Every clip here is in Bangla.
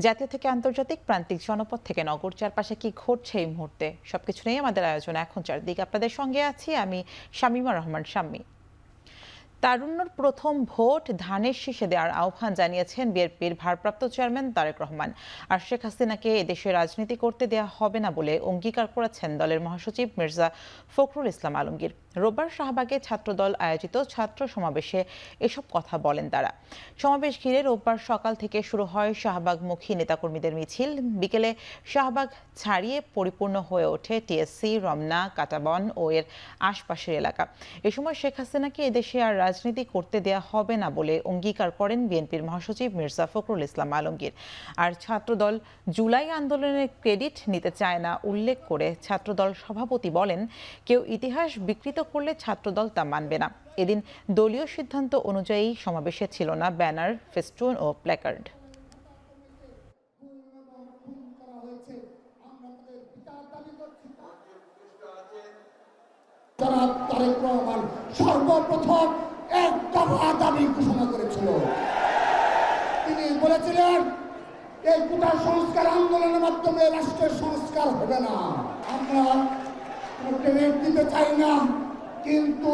জাতীয় থেকে আন্তর্জাতিক, প্রান্তিক, জনপদ থেকে নগর, চারপাশে কি ঘটছে এই মুহূর্তে সবকিছু নিয়ে আমাদের আয়োজন এখন চারদিকে। আপনাদের সঙ্গে আছি আমি শামীমা রহমান শাম্মী। তারুণ্যর প্রথম ভোট ধানের শীষে দেওয়ার আহ্বান জানিয়েছেন বিএনপির ভারপ্রাপ্ত চেয়ারম্যান তারেক রহমান। আর শেখ হাসিনাকে এদেশে রাজনীতি করতে দেওয়া হবে না বলে অঙ্গীকার করেছেন দলের মহাসচিব মির্জা ফখরুল ইসলাম আলমগীর। রোববার শাহবাগে ছাত্রদল আয়োজিত ছাত্র সমাবেশে এসব কথা বলেন তারা। সমাবেশ ঘিরে রোববার সকাল থেকে শুরু হয় শাহবাগমুখী নেতাকর্মীদের মিছিল। বিকেলে শাহবাগ ছাড়িয়ে পরিপূর্ণ হয়ে ওঠে টিএসসি, রমনা, কাটাবন ও এর আশপাশের এলাকা। এ সময় শেখ হাসিনাকে এদেশে আর রাজনীতি করতে দেয়া হবে না বলে অঙ্গীকার করেন বিএনপির মহাসচিব মির্জা ফখরুল ইসলাম আলমগীর। আর ছাত্রদল জুলাই আন্দোলনের ক্রেডিট নিতে চায় না উল্লেখ করে ছাত্রদল সভাপতি বলেন, কেউ ইতিহাস বিকৃত করলে ছাত্রদল তা মানবে না। এদিন দলীয় সিদ্ধান্ত অনুযায়ী সমাবেশে ছিল না ব্যানার, ফেস্টুন ও প্ল্যাকার্ড। জনাব তারেক রহমান সর্বপ্রথম এক দফা দাবি ঘোষণা করেছিল। তিনি বলেছিলেন, এই কোটা সংস্কার আন্দোলনের মাধ্যমে রাষ্ট্রের সংস্কার হবে না। আমরা ক্রেডিট দিতে চাই না, কিন্তু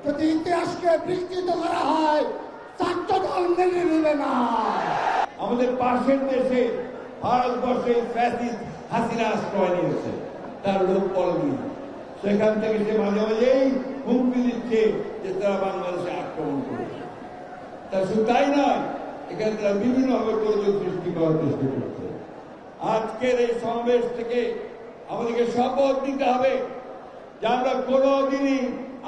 যদি ইতিহাসকে বিকৃত করা হয় ছাত্রদল মেনে নেবে না। আমাদের পাশের দেশে ভারতবর্ষে ফ্যাসিস্ট হাসিনা আশ্রয় নিয়েছে, তার লোকবল নিয়ে। সেখান থেকে সে মাঝে মাঝেই হুমকি দিচ্ছে যে তারা বাংলাদেশে আক্রমণ করবে। তা শুধু তাই নয়, এখানে তারা বিভিন্নভাবে গোলযোগ সৃষ্টি করার চেষ্টা করছে। আজকের এই সমাবেশ থেকে আমাদেরকে শপথ নিতে হবে যে আমরা কোনোদিনই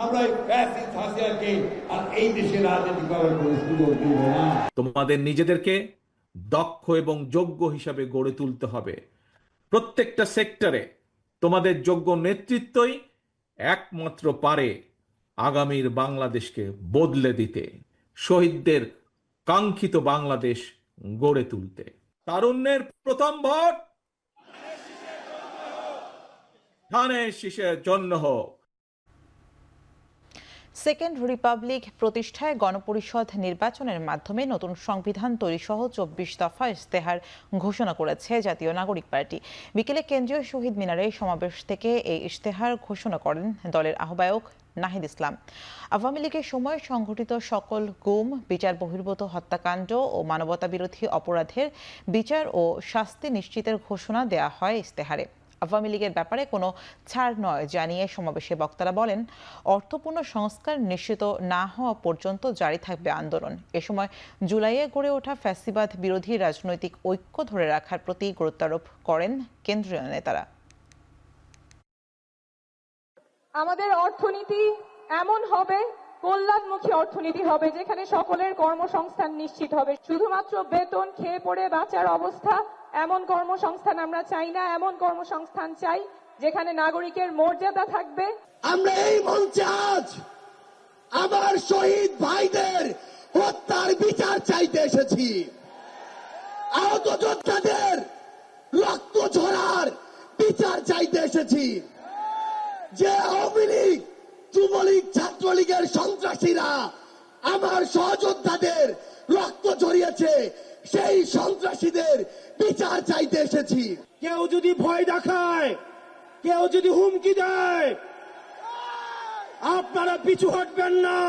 আমরা এই ফ্যাসিস্ট হাসিনাকে আর এই দেশে রাজনীতি করার কোনো সুযোগ দিব না। তোমাদের নিজেদেরকে দক্ষ এবং যোগ্য হিসাবে গড়ে তুলতে হবে। প্রত্যেকটা সেক্টরে তোমাদের যোগ্য নেতৃত্বই একমাত্র পারে আগামীর বাংলাদেশকে বদলে দিতে, শহীদদের কাঙ্ক্ষিত বাংলাদেশ গড়ে তুলতে। তারুণ্যের প্রথম ভোট ধানের শীষের জন্য হোক। সেকেন্ড রিপাবলিক প্রতিষ্ঠায় গণপরিষদ নির্বাচনের মাধ্যমে নতুন সংবিধান তৈরি সহ 24 দফা ইশতেহার ঘোষণা করেছে জাতীয় নাগরিক পার্টি। বিকেলে কেন্দ্রীয় শহীদ মিনারে সমাবেশ থেকে এই ইশতেহার ঘোষণা করেন দলের আহ্বায়ক নাহিদ ইসলাম। আওয়ামী লীগের সময় সংঘটিত সকল গুম, বিচার বহির্ভূত হত্যাকাণ্ড ও মানবতাবিরোধী অপরাধের বিচার ও শাস্তি নিশ্চিতের ঘোষণা দেয়া হয় ইশতেহারে। আওয়ামী লীগের ব্যাপারে কোনো ছাড় নয় জানিয়ে সমাবেশে বক্তারা বলেন, অর্থপূর্ণ সংস্কার নিশ্চিত না হওয়া পর্যন্ত জারি থাকবে আন্দোলন। এ সময় জুলাইয়ে গড়ে ওঠা ফ্যাসিবাদ বিরোধী রাজনৈতিক ঐক্য ধরে রাখার প্রতি গুরুত্বারোপ করেন কেন্দ্রীয় নেতারা। আমাদের অর্থনীতি এমন হবে, কল্যাণমুখী অর্থনীতি হবে, যেখানে সকলের কর্মসংস্থান নিশ্চিত হবে। শুধুমাত্র বেতন খেয়ে পড়ে বাঁচার অবস্থা, এমন কর্মসংস্থান আমরা চাই না। এমন কর্মসংস্থান চাই যেখানে নাগরিকের মর্যাদা থাকবে। আমরা এই মঞ্চে আজ আমার শহীদ ভাইদের হত্যার বিচার চাইতে এসেছি। আহত যোদ্ধাদের রক্ত ঝরার বিচার চাইতে এসেছি। যে আওয়ামী লীগ, যুবলীগ, ছাত্রলীগের সন্ত্রাসীরা আমার সহযোদ্ধাদের রক্ত ঝরিয়েছে, সেই সন্ত্রাসীদের বিচার চাইতে এসেছি। কেউ যদি ভয় দেখায়, কেউ যদি হুমকি দেয়, আপনারা পিছু হটবেন না।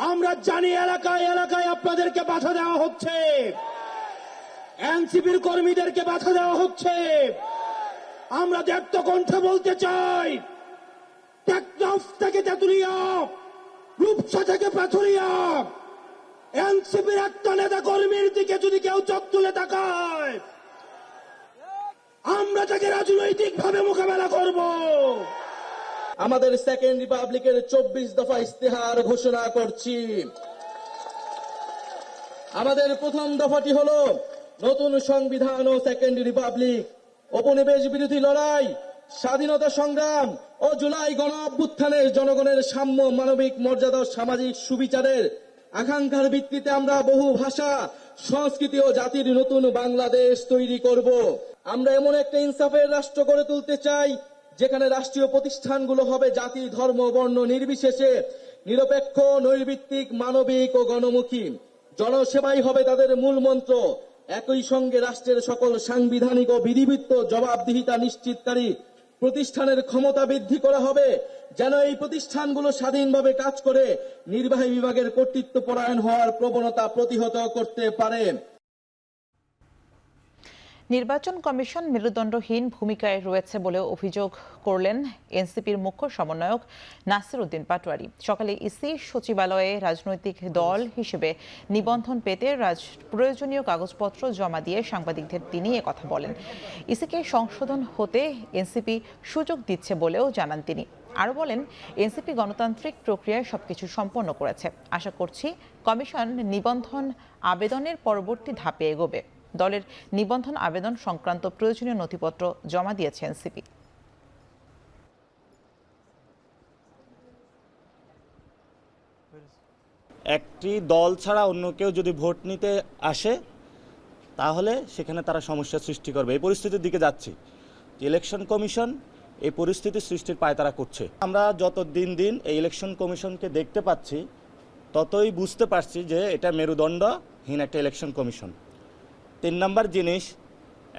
আমরা জানি এলাকায় এলাকায় আপনাদেরকে বাধা দেওয়া হচ্ছে, এনসিপির কর্মীদেরকে বাধা দেওয়া হচ্ছে। আমরা দীপ্ত কণ্ঠে বলতে চাই, টেকনাফ থেকে তেঁতুলিয়া, রূপসা থেকে পাথুরিয়া, এনসিপির একটা নেতা কর্মীর দিকে যদি কেউ চোখ তুলে তাকায়, আমরা তাকে রাজনৈতিক ভাবে মোকাবেলা করব। আমাদের সেকেন্ড রিপাবলিকের 24 দফা ইশতেহার ঘোষণা করছি। আমাদের প্রথম দফাটি হলো নতুন সংবিধান ও সেকেন্ড রিপাবলিক, উপনিবেশ বিরোধী লড়াই, স্বাধীনতা সংগ্রাম ও জুলাই গণ অভ্যুত্থানের জনগণের সাম্য, মানবিক মর্যাদা ও সামাজিক সুবিচারের আকাঙ্ক্ষার ভিত্তিতে আমরা বহু ভাষা, সংস্কৃতি ও জাতির নতুন বাংলাদেশ তৈরি করব। আমরা এমন একটা ইনসাফের রাষ্ট্র গড়ে তুলতে চাই যেখানে রাষ্ট্রীয় প্রতিষ্ঠানগুলো হবে জাতি, ধর্ম, বর্ণ নির্বিশেষে নিরপেক্ষ, নৈর্ভিত্তিক, মানবিক ও গণমুখী। জনসেবাই হবে তাদের মূল মন্ত্র। একই সঙ্গে রাষ্ট্রের সকল সাংবিধানিক ও বিধিবদ্ধ জবাবদিহিতা নিশ্চিতকারী প্রতিষ্ঠানের ক্ষমতা বৃদ্ধি করা হবে, যেন এই প্রতিষ্ঠানগুলো স্বাধীনভাবে কাজ করে নির্বাহী বিভাগের কর্তৃত্ব পরায়ণ হওয়ার প্রবণতা প্রতিহত করতে পারে। নির্বাচন কমিশন মেরুদণ্ডহীন ভূমিকায় রয়েছে বলে অভিযোগ করলেন এনসিপির মুখ্য সমন্বয়ক নাসির উদ্দিন পাটোয়ারি। সকালে ইসি সচিবালয়ে রাজনৈতিক দল হিসেবে নিবন্ধন পেতে প্রয়োজনীয় কাগজপত্র জমা দিয়ে সাংবাদিকদের তিনি একথা বলেন। ইসিকে সংশোধন হতে এনসিপি সুযোগ দিচ্ছে বলেও জানান তিনি। আরও বলেন, এনসিপি গণতান্ত্রিক প্রক্রিয়ায় সবকিছু সম্পন্ন করেছে। আশা করছি কমিশন নিবন্ধন আবেদনের পরবর্তী ধাপে এগোবে। দলের নিবন্ধন আবেদন সংক্রান্ত প্রয়োজনীয় নথিপত্র জমা দিয়েছে এনসিপি। একটি দল ছাড়া অন্য কেউ যদি ভোট নিতে আসে তাহলে সেখানে তারা সমস্যা সৃষ্টি করবে। এই পরিস্থিতির দিকে যাচ্ছি। ইলেকশন কমিশন এই পরিস্থিতি সৃষ্টির পায়তারা করছে। আমরা যত দিন দিন এই ইলেকশন কমিশনকে দেখতে পাচ্ছি ততই বুঝতে পারছি যে এটা মেরুদণ্ডহীন একটা ইলেকশন কমিশন। 3 নম্বর জিনিস,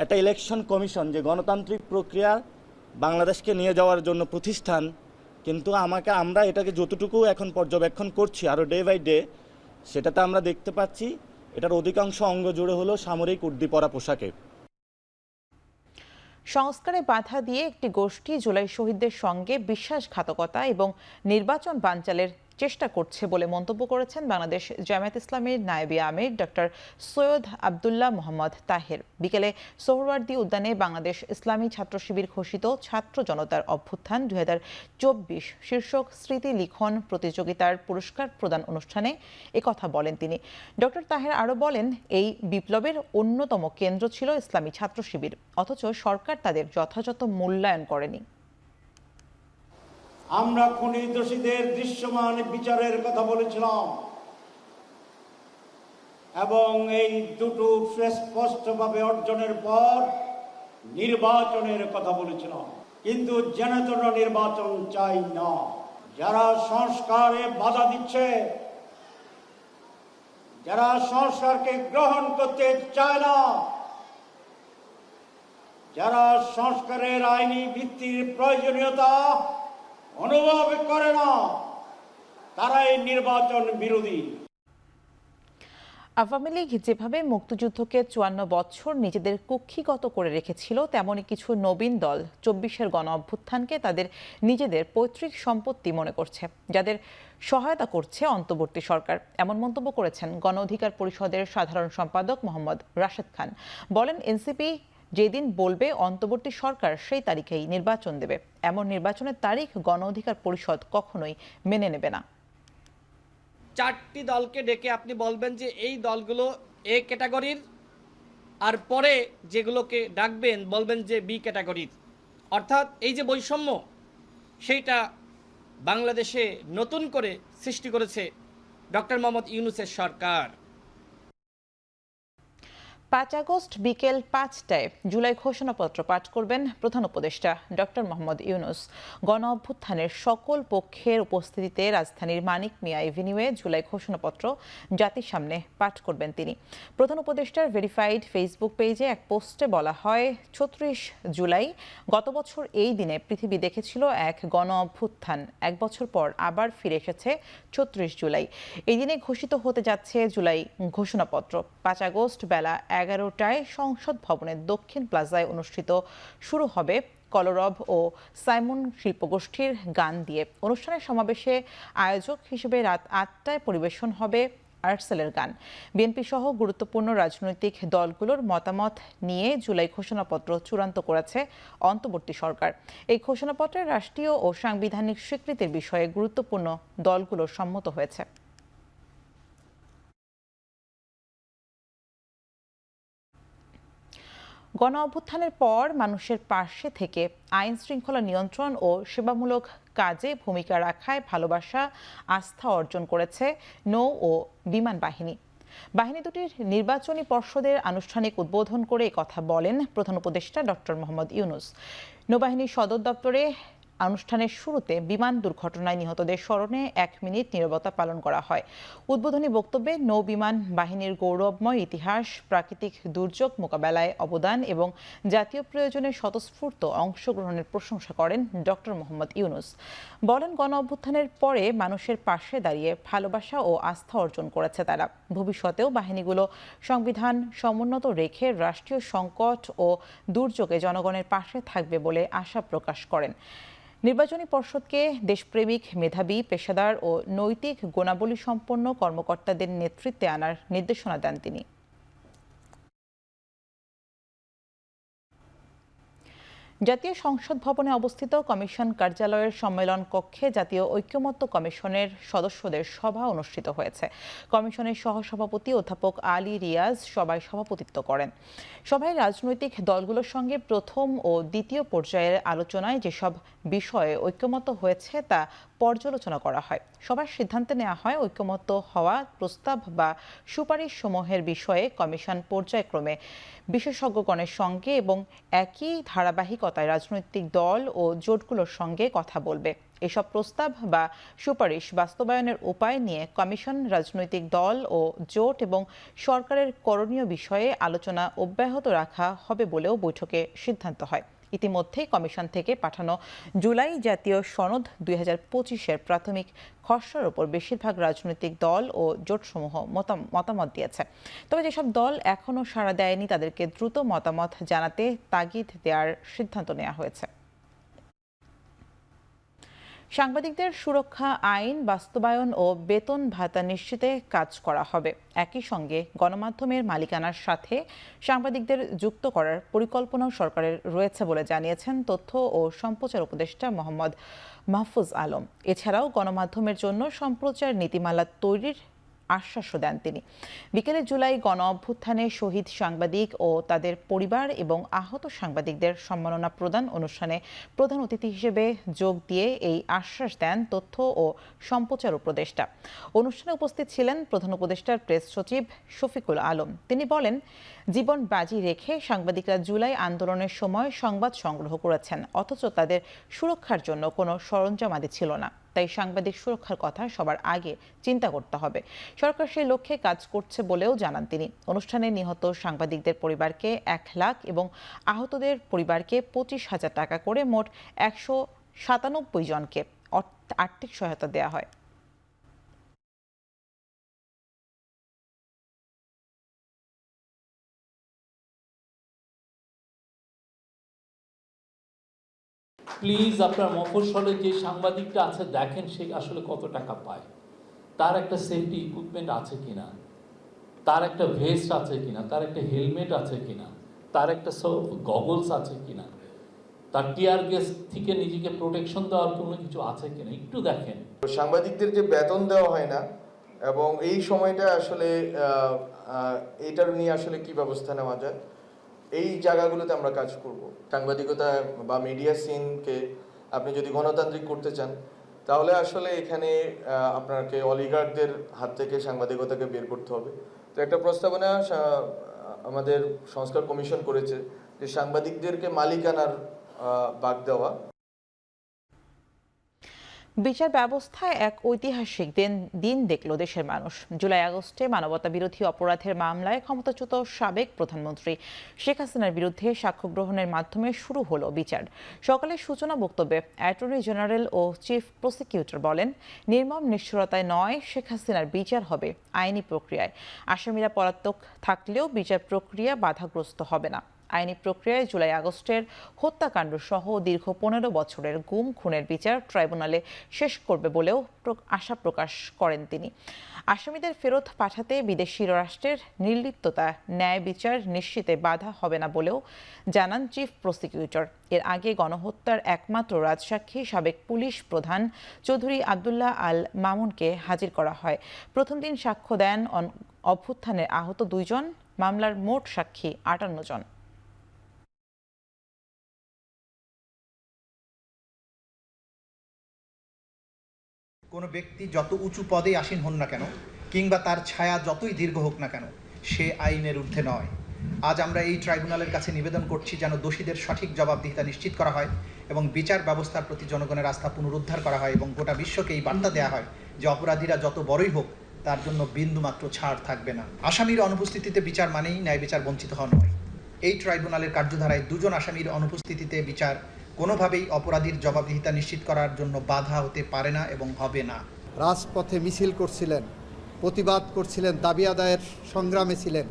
একটা ইলেকশন কমিশন যে গণতান্ত্রিক প্রক্রিয়া বাংলাদেশকে নিয়ে যাওয়ার জন্য প্রতিষ্ঠান, কিন্তু আমরা এটাকে যতটুকু এখন পর্যবেক্ষণ করছি আরও ডে বাই ডে, সেটাতে আমরা দেখতে পাচ্ছি এটার অধিকাংশ অঙ্গ জুড়ে হলো সামরিক উর্দি পরা পোশাকে। সংস্কারে বাধা দিয়ে একটি গোষ্ঠী জুলাই শহীদদের সঙ্গে বিশ্বাসঘাতকতা এবং নির্বাচন বানচালের চেষ্টা করছে বলে মন্তব্য করেছেন বাংলাদেশ জামায়াত ইসলামীর নায়েবে আমির ডক্টর সৈয়দ আব্দুল্লাহ মোহাম্মদ তাহের। বিকেলে সোহরাওয়ার্দী উদ্যানে বাংলাদেশ ইসলামী ছাত্র শিবির ঘোষিত ছাত্র জনতার অভ্যুত্থান 2024 শীর্ষক স্মৃতি লিখন প্রতিযোগিতার পুরস্কার প্রদান অনুষ্ঠানে একথা বলেন তিনি। ডক্টর তাহের আরও বলেন, এই বিপ্লবের অন্যতম কেন্দ্র ছিল ইসলামী ছাত্র শিবির, অথচ সরকার তাদের যথাযথ মূল্যায়ন করেনি। আমরা খুনি দোষীদের দৃশ্যমান বিচারের কথা বলেছিলাম এবং এই দুটো স্পষ্টভাবে অর্জনের পর নির্বাচনের কথা বলেছিলাম, কিন্তু যেন তেন নির্বাচন চাই না। যারা সংস্কারে বাধা দিচ্ছে, যারা সংস্কারকে গ্রহণ করতে চায় না, যারা সংস্কারের আইনি ভিত্তির প্রয়োজনীয়তা অনুভব করে না, তারাই নির্বাচন বিরোধী। আওয়ামী লীগ যেভাবে মুক্তিযুদ্ধকে 54 বছর নিজেদের কুক্ষিগত করে রেখেছিল, তেমনই কিছু নবীন দল 24-এর গণ অভ্যুত্থানকে তাদের নিজেদের পৈতৃক সম্পত্তি মনে করছে, যাদের সহায়তা করছে অন্তর্বর্তী সরকার। এমন মন্তব্য করেছেন গণ অধিকার পরিষদের সাধারণ সম্পাদক মোহাম্মদ রাশেদ খান। বলেন, এনসিপি যেদিন বলবে অন্তর্বর্তী সরকার সেই তারিখেই নির্বাচন দেবে, এমন নির্বাচনের তারিখ গণ অধিকার পরিষদ কখনোই মেনে নেবে না। 4টি দলকে ডেকে আপনি বলবেন যে এই দলগুলো এ ক্যাটাগরির, আর পরে যেগুলোকে ডাকবেন বলবেন যে বি ক্যাটাগরির। অর্থাৎ এই যে বৈষম্য, সেইটা বাংলাদেশে নতুন করে সৃষ্টি করেছে ডক্টর মোহাম্মদ ইউনূসের সরকার। 5 আগস্ট বিকেল 5টায় জুলাই ঘোষণাপত্র পাঠ করবেন প্রধান উপদেষ্টা ডক্টর মোহাম্মদ ইউনূস। গণ অভ্যুত্থানের সকল পক্ষের উপস্থিতিতে রাজধানীর মানিক মিয়া এভিনিউয়ে জুলাই ঘোষণাপত্র জাতির সামনে পাঠ করবেন তিনি। প্রধান উপদেষ্টার ভেরিফাইড ফেসবুক পেজে এক পোস্টে বলা হয়, 36 জুলাই গত বছর এই দিনে পৃথিবী দেখেছিল এক গণ অভ্যুত্থান। 1 বছর পর আবার ফিরে এসেছে 36 জুলাই। এই দিনে ঘোষিত হতে যাচ্ছে জুলাই ঘোষণাপত্র। 5 আগস্ট বেলা 11টায় সংসদ ভবনের দক্ষিণ প্লাজায় অনুষ্ঠিত শুরু হবে কলরব ও সাইমন শিল্পগোষ্ঠীর গান দিয়ে। অনুষ্ঠানের সমাবেশে আয়োজক হিসেবে রাত 8টায় পরিবেশন হবে আর্টসেলের গান। বিএনপি সহ গুরুত্বপূর্ণ রাজনৈতিক দলগুলোর মতামত নিয়ে জুলাই ঘোষণাপত্র চূড়ান্ত করেছে অন্তর্বর্তী সরকার। এই ঘোষণাপত্রে রাষ্ট্রীয় ও সাংবিধানিক স্বীকৃতির বিষয়ে গুরুত্বপূর্ণ দলগুলো সম্মত হয়েছে। গণ অভ্যুত্থানের পর মানুষের পাশে থেকে আইন শৃঙ্খলা নিয়ন্ত্রণ ও সেবামূলক কাজে ভূমিকা রাখায় ভালোবাসা, আস্থা অর্জন করেছে নৌ ও বিমান বাহিনী। বাহিনী দুটির নির্বাচনী পর্ষদের আনুষ্ঠানিক উদ্বোধন করে কথা বলেন প্রধান উপদেষ্টা ডক্টর মোহাম্মদ ইউনূস। নৌবাহিনীর সদর দপ্তরে অনুষ্ঠানের শুরুতে বিমান দুর্ঘটনায় নিহতদের স্মরণে 1 মিনিট নীরবতা পালন করা হয়। উদ্বোধনী বক্তব্যে নৌ বিমান বাহিনীর গৌরবময় ইতিহাস, প্রাকৃতিক দুর্যোগ মোকাবেলায় অবদান এবং জাতীয় প্রয়োজনে স্বতঃস্ফূর্ত অংশগ্রহণের প্রশংসা করেন ডক্টর মোহাম্মদ ইউনূস। বলেন, গণ অভ্যুত্থানের পরে মানুষের পাশে দাঁড়িয়ে ভালোবাসা ও আস্থা অর্জন করেছে তারা। ভবিষ্যতেও বাহিনীগুলো সংবিধান সমুন্নত রেখে রাষ্ট্রীয় সংকট ও দুর্যোগে জনগণের পাশে থাকবে বলে আশা প্রকাশ করেন। নির্বাচনী পর্ষদকে দেশপ্রেমিক, মেধাবী, পেশাদার ও নৈতিক গুণাবলী সম্পন্ন কর্মকর্তাদের নেতৃত্বে আনার নির্দেশনা দেন তিনি। জাতীয় সংসদ ভবনে অবস্থিত কমিশন কার্যালয়ের সম্মেলন কক্ষে জাতীয় ঐক্যমত্য কমিশনের সদস্যদের সভা অনুষ্ঠিত হয়েছে। কমিশনের সহসভাপতি অধ্যাপক আলী রিয়াজ সভায় সভাপতিত্ব করেন। সভায় রাজনৈতিক দলগুলোর সঙ্গে প্রথম ও দ্বিতীয় পর্যায়ের আলোচনায় যেসব বিষয়ে ঐক্যমত্য হয়েছে তা পর্যালোচনা করা হয়। সভার সিদ্ধান্তে নেওয়া হয় ঐক্যমত্য হওয়া প্রস্তাব বা সুপারিশ সমূহের বিষয়ে কমিশন পর্যায়ক্রমে বিশেষজ্ঞগণের সঙ্গে এবং একই ধারাবাহিকতায় রাজনৈতিক দল ও জোটগুলোর সঙ্গে কথা বলবে। এসব প্রস্তাব বা সুপারিশ বাস্তবায়নের উপায় নিয়ে কমিশন রাজনৈতিক দল ও জোট এবং সরকারের করণীয় বিষয়ে আলোচনা অব্যাহত রাখা হবে বলেও বৈঠকে সিদ্ধান্ত হয়। ইতিমধ্যে কমিশন থেকে পাঠানো জুলাই জাতীয় সনদ 2025-এর প্রাথমিক খসড়ার উপর বেশিরভাগ রাজনৈতিক দল ও জোটসমূহ মতামত দিয়েছে। তবে যেসব দল এখনও সাড়া দেয়নি তাদেরকে দ্রুত মতামত জানাতে তাগিদ দেওয়ার সিদ্ধান্ত নেওয়া হয়েছে। সাংবাদিকদের সুরক্ষা আইন বাস্তবায়ন ও বেতন ভাতা নিশ্চিতে কাজ করা হবে। একই সঙ্গে গণমাধ্যমের মালিকানার সাথে সাংবাদিকদের যুক্ত করার পরিকল্পনাও সরকারের রয়েছে বলে জানিয়েছেন তথ্য ও সম্প্রচার উপদেষ্টা মোহাম্মদ মাহফুজ আলম। এছাড়াও গণমাধ্যমের জন্য সম্প্রচার নীতিমালা তৈরির আশ্বাসও দেন তিনি। বিকেলে জুলাই গণ অভ্যুত্থানে শহীদ সাংবাদিক ও তাদের পরিবার এবং আহত সাংবাদিকদের সম্মাননা প্রদান অনুষ্ঠানে প্রধান অতিথি হিসেবে যোগ দিয়ে এই আশ্বাস দেন তথ্য ও সম্প্রচার উপদেষ্টা। অনুষ্ঠানে উপস্থিত ছিলেন প্রধান উপদেষ্টার প্রেস সচিব শফিকুল আলম। তিনি বলেন, জীবন বাজি রেখে সাংবাদিকরা জুলাই আন্দোলনের সময় সংবাদ সংগ্রহ করেছেন, অথচ তাদের সুরক্ষার জন্য কোনো সরঞ্জামাদি ছিল না। তাই সাংবাদিক সুরক্ষার কথা সবার আগে চিন্তা করতে হবে। সরকার সেই লক্ষ্যে কাজ করছে বলেও জানান তিনি। অনুষ্ঠানে নিহত সাংবাদিকদের পরিবারকে 1 লাখ এবং আহতদের পরিবারকে 25,000 টাকা করে মোট 197 জনকে আর্থিক সহায়তা দেওয়া হয়। প্লিজ আপনার মফস্বলে যে সাংবাদিকটা আছে দেখেন সে আসলে কত টাকা পায়, তার একটা সেফটি ইকুইপমেন্ট আছে কিনা, তার একটা ভেস্ট আছে কিনা, তার একটা হেলমেট আছে কিনা, তার একটা গগলস আছে কিনা, তার টিয়ার গ্যাস থেকে নিজেকে প্রোটেকশন দেওয়ার কোনো কিছু আছে কিনা একটু দেখেন। সাংবাদিকদের যে বেতন দেওয়া হয় না এবং এই সময়টা আসলে এটার নিয়ে আসলে কি ব্যবস্থা নেওয়া যায়, এই জায়গাগুলোতে আমরা কাজ করব। সাংবাদিকতা বা মিডিয়া সিনকে আপনি যদি গণতান্ত্রিক করতে চান তাহলে আসলে এখানে আপনাকে অলিগার্কদের হাত থেকে সাংবাদিকতাকে বের করতে হবে। তো একটা প্রস্তাবনা আমাদের সংস্কার কমিশন করেছে যে সাংবাদিকদেরকে মালিকানার ভাগ দেওয়া। বিচার ব্যবস্থায় এক ঐতিহাসিক দিন দেখল দেশের মানুষ। জুলাই আগস্টে মানবতা বিরোধী অপরাধের মামলায় ক্ষমতাচ্যুত সাবেক প্রধানমন্ত্রী শেখ হাসিনার বিরুদ্ধে সাক্ষ্য গ্রহণের মাধ্যমে শুরু হলো বিচার। সকালে সূচনা বক্তব্যে অ্যাটর্নি জেনারেল ও চিফ প্রসিকিউটর বলেন, নির্মম নিষ্ঠুরতায় নয়, শেখ হাসিনার বিচার হবে আইনি প্রক্রিয়ায়। আসামিরা পলাতক থাকলেও বিচার প্রক্রিয়া বাধাগ্রস্ত হবে না। আইনি প্রক্রিয়ায় জুলাই আগস্টের হত্যাকাণ্ড সহ দীর্ঘ 15 বছরের গুম খুনের বিচার ট্রাইব্যুনালে শেষ করবে বলেও আশা প্রকাশ করেন তিনি। আসামিদের ফেরত পাঠাতে বিদেশি রাষ্ট্রের নির্লিপ্ততা ন্যায় বিচার নিশ্চিতে বাধা হবে না বলেও জানান চিফ প্রসিকিউটর। এর আগে গণহত্যার একমাত্র রাজসাক্ষী সাবেক পুলিশ প্রধান চৌধুরী আবদুল্লাহ আল মামুনকে হাজির করা হয়। প্রথম দিন সাক্ষ্য দেন অভ্যুত্থানের আহত 2 জন। মামলার মোট সাক্ষী 58 জন। কোনো ব্যক্তি যত উঁচু পদে আসীন হন না কেন কিংবা তার ছায়া যতই দীর্ঘ হোক না কেন, সে আইনের ঊর্ধ্বে নয়। আজ আমরা এই ট্রাইব্যুনালের কাছে নিবেদন করছি যেন দোষীদের সঠিক জবাবদিহিতা নিশ্চিত করা হয় এবং বিচার ব্যবস্থার প্রতি জনগণের আস্থা পুনরুদ্ধার করা হয় এবং গোটা বিশ্বকে এই বার্তা দেওয়া হয় যে অপরাধীরা যত বড়ই হোক তার জন্য বিন্দুমাত্র ছাড় থাকবে না। আসামির অনুপস্থিতিতে বিচার মানেই ন্যায় বিচার বঞ্চিত হওয়া নয়। এই ট্রাইব্যুনালের কার্যধারায় দুজন আসামির অনুপস্থিতিতে বিচার কোনোভাবেই অপরাধীর জবাবদিহিতা নিশ্চিত করার জন্য বাধা হতে পারে না এবং হবে না। রাজপথে মিছিল করছিলেন, প্রতিবাদ করছিলেন, দাবি আদায়ের সংগ্রামে ছিলেন,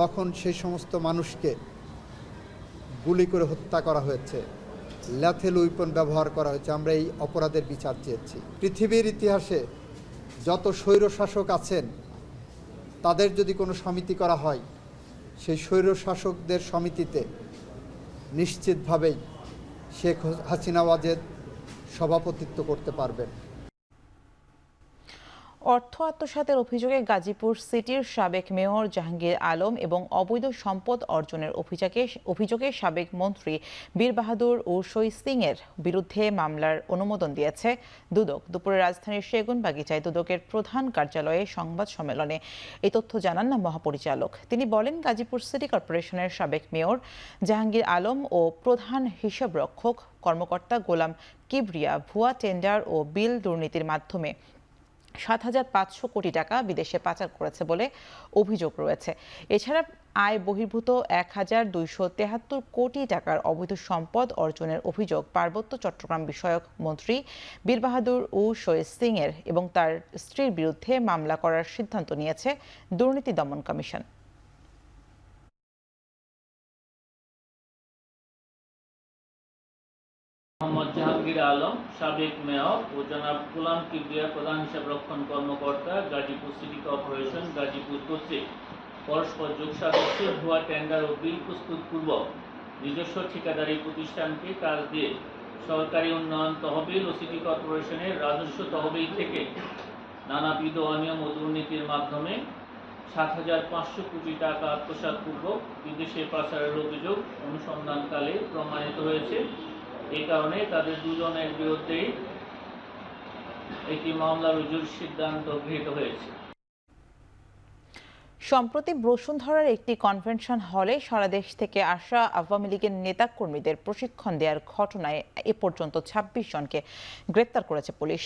তখন সেই সমস্ত মানুষকে গুলি করে হত্যা করা হয়েছে, ল্যাথেল উইপন ব্যবহার করা হয়েছে। আমরা এই অপরাধের বিচার চেয়েছি। পৃথিবীর ইতিহাসে যত স্বৈরশাসক আছেন তাদের যদি কোনো সমিতি করা হয়, সেই স্বৈরশাসকদের সমিতিতে নিশ্চিতভাবেই শেখ হাসিনা ওয়াজেদ সভাপতিত্ব করতে পারবেন। অর্থ আত্মসাতের অভিযোগে গাজীপুর সিটির সাবেক মেয়র জাহাঙ্গীর আলম এবং অবৈধ সম্পদ অর্জনের অভিযোগে সাবেক মন্ত্রী বীর বাহাদুর ও শৈ সিং এর বিরুদ্ধে মামলার অনুমোদন দিয়েছে দুদক। দুপুরে রাজধানীর সেগুনবাগিচায় দুদকের প্রধান কার্যালয়ে সংবাদ সম্মেলনে এই তথ্য জানান মহাপরিচালক। তিনি বলেন, গাজীপুর সিটি কর্পোরেশনের সাবেক মেয়র জাহাঙ্গীর আলম ও প্রধান হিসাবরক্ষক কর্মকর্তা গোলাম কিবরিয়া ভুয়া টেন্ডার ও বিল দুর্নীতির মাধ্যমে ৭,৫০০ কোটি টাকা বিদেশে পাচার করেছে বলে অভিযোগ রয়েছে। এছাড়া আয় বহির্ভূত ১,২৭৩ কোটি টাকার অবৈধ সম্পদ অর্জনের অভিযোগ পার্বত্য চট্টগ্রাম বিষয়ক মন্ত্রী বীর বাহাদুর ও শৈ সিং এর এবং তার স্ত্রীর বিরুদ্ধে মামলা করার সিদ্ধান্ত নিয়েছে দুর্নীতি দমন কমিশন। মোহাম্মদ জাহাঙ্গীর আলম সাবেক মেয়র ও জনাব গোলাম কিবরিয়া প্রধান হিসাবরক্ষণ কর্মকর্তা গাজীপুর সিটি কর্পোরেশন গাজীপুর কর্তৃক পরস্পর যোগসাজশে ভুয়া টেন্ডার ও বিল প্রস্তুতপূর্বক নিজস্ব ঠিকাদারি প্রতিষ্ঠানকে কাজ দিয়ে সরকারি উন্নয়ন তহবিল ও সিটি কর্পোরেশনের রাজস্ব তহবিল থেকে নানাবিধ অনিয়ম ও দুর্নীতির মাধ্যমে ৭,৫০০ কোটি টাকা আত্মসাৎপূর্বক বিদেশে পাচারের অভিযোগ অনুসন্ধানকালে প্রমাণিত হয়েছে। এই কারণে তাদের দুজনের বিরুদ্ধেই একটি মামলা রুজুর সিদ্ধান্ত গৃহীত হয়েছে। সম্প্রতি বসুন্ধরার একটি কনভেনশন হলে সারা দেশ থেকে আসা আওয়ামী লীগের নেতাকর্মীদের প্রশিক্ষণ দেওয়ার ঘটনায় এ পর্যন্ত ২৬ জনকে গ্রেপ্তার করেছে পুলিশ।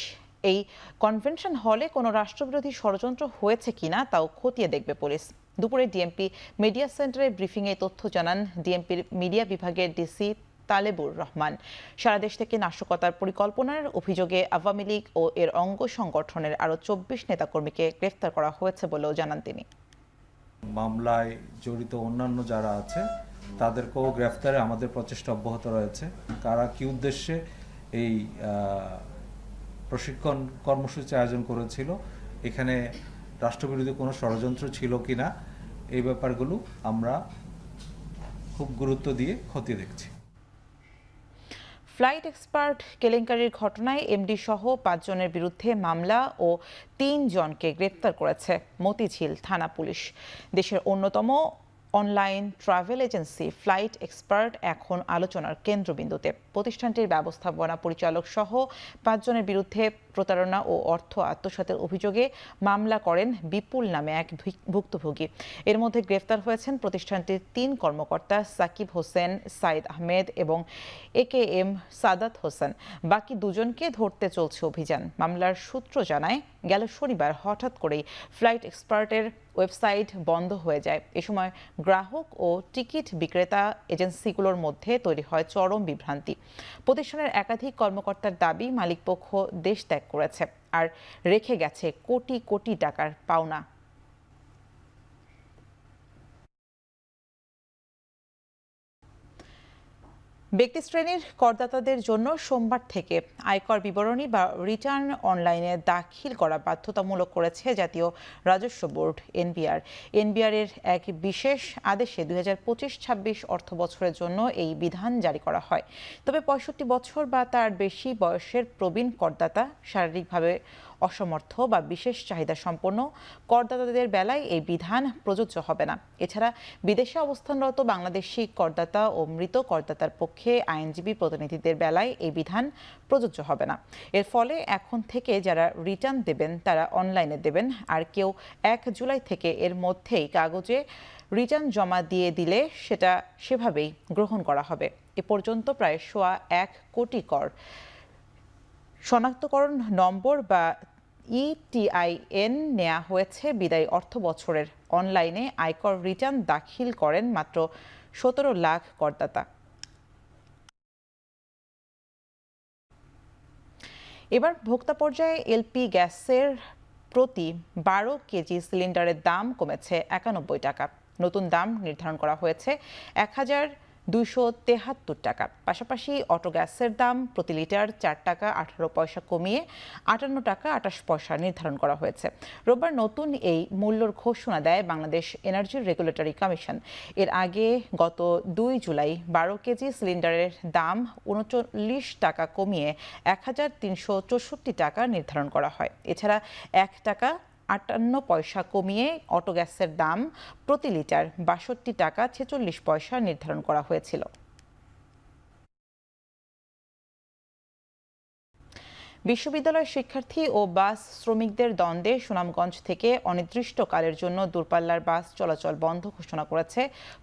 এই কনভেনশন হলে কোনো রাষ্ট্রবিরোধী ষড়যন্ত্র হয়েছে কিনা তাও খতিয়ে দেখবে পুলিশ। দুপুরে ডিএমপি মিডিয়া সেন্টারে ব্রিফিংয়ে তথ্য জানান ডিএমপির মিডিয়া বিভাগের ডিসি তালেবুর রহমান। সারা দেশ থেকে নাশকতার পরিকল্পনার অভিযোগে আওয়ামী লীগ ও এর অঙ্গ সংগঠনের আরও ২৪ নেতাকর্মীকে গ্রেফতার করা হয়েছে বলেও জানান তিনি। মামলায় জড়িত অন্যান্য যারা আছে তাদেরকেও গ্রেফতারে আমাদের প্রচেষ্টা অব্যাহত রয়েছে। কারা কি উদ্দেশ্যে এই প্রশিক্ষণ কর্মসূচি আয়োজন করেছিল, এখানে রাষ্ট্রবিরোধী কোনো ষড়যন্ত্র ছিল কিনা, এই ব্যাপারগুলো আমরা খুব গুরুত্ব দিয়ে খতিয়ে দেখছি। ফ্লাইট এক্সপার্ট কেলেঙ্কারির ঘটনায় এমডি সহ ৫ জনের বিরুদ্ধে মামলা ও ৩ জনকে গ্রেপ্তার করেছে মতিঝিল থানা পুলিশ। দেশের অন্যতম online travel agency flight expert এখন আলোচনার কেন্দ্রবিন্দুতে। প্রতিষ্ঠানটির ব্যবস্থাপনা পরিচালক সহ ৫ জনের বিরুদ্ধে প্রতারণা ও অর্থ আত্মসাতের অভিযোগে মামলা করেন বিপুল নামে এক ভুক্তভোগী। এর মধ্যে গ্রেফতার হয়েছেন প্রতিষ্ঠানটির ৩ কর্মকর্তা সাকিব হোসেন, সাইদ আহমেদ এবং AKM সাদাত হোসেন। বাকি 2 জনকে ধরতে চলছে অভিযান। মামলার সূত্র জানায়, গেল শনিবার হঠাৎ করেই ফ্লাইট এক্সপার্টের ওয়েবসাইট বন্ধ হয়ে যায়। এ সময় গ্রাহক ও টিকিট বিক্রেতা এজেন্সিগুলোর মধ্যে তৈরি হয় চরম বিভ্রান্তি। প্রতিষ্ঠানের একাধিক কর্মকর্তার দাবি, মালিকপক্ষ দেশ ত্যাগ করেছে আর রেখে গেছে কোটি কোটি টাকার পাওনা। ব্যক্তি শ্রেণীর করদাতাদের জন্য সোমবার থেকে আয়কর বিবরণী বা রিটার্ন অনলাইনে দাখিল করা বাধ্যতামূলক করেছে জাতীয় রাজস্ব বোর্ড এনবিআর। এনবিআর-এর এক বিশেষ আদেশে ২০২৫-২৬ অর্থ বছরের জন্য এই বিধান জারি করা হয়। তবে ৬৫ বছর বা তার বেশি বয়সের প্রবীণ করদাতা, শারীরিকভাবে অসমর্থ বা বিশেষ চাহিদা সম্পন্ন করদাতাদের বেলায় এই বিধান প্রযোজ্য হবে না। এছাড়া বিদেশে অবস্থানরত বাংলাদেশি করদাতা ও মৃত করদাতার পক্ষে আইনজীবী প্রতিনিধিদের বেলায় এই বিধান প্রযোজ্য হবে না। এর ফলে এখন থেকে যারা রিটার্ন দেবেন তারা অনলাইনে দেবেন, আর কেউ ১ জুলাই থেকে এর মধ্যেই কাগজে রিটার্ন জমা দিয়ে দিলে সেটা সেভাবেই গ্রহণ করা হবে। এ পর্যন্ত প্রায় 1.25 কোটি কর শনাক্তকরণ নম্বর বা ETIN নেওয়া হয়েছে। বিদায়ী অর্থ বছরের অনলাইনে আয়কর রিটার্ন দাখিল করেন মাত্র 17 লাখ করদাতা। এবার ভোক্তা পর্যায়ে এলপি গ্যাসের প্রতি 12 কেজি সিলিন্ডারের দাম কমেছে 91 টাকা। নতুন দাম নির্ধারণ করা হয়েছে 1273 টাকা। পাশাপাশি অটো গ্যাসের দাম প্রতি লিটার 4 টাকা 18 পয়সা কমিয়ে 58 টাকা 28 পয়সা নির্ধারণ করা হয়েছে। রোববার নতুন এই মূল্যর ঘোষণা দেয় বাংলাদেশ এনার্জি রেগুলেটরি কমিশন। এর আগে গত 2 জুলাই 12 কেজি সিলিন্ডারের দাম 39 টাকা কমিয়ে 1364 টাকা নির্ধারণ করা হয়। এছাড়া 1 টাকা 58 পয়সা কমিয়ে অটো গ্যাসের দাম প্রতি লিটার 62 টাকা 46 পয়সা নির্ধারণ করা হয়েছিল। বিশ্ববিদ্যালয়ের শিক্ষার্থী ও বাস শ্রমিকদের দ্বন্দ্বে সুনামগঞ্জ থেকে অনির্দিষ্টকালের জন্য দূরপাল্লার বাস চলাচল বন্ধ ঘোষণা করেছে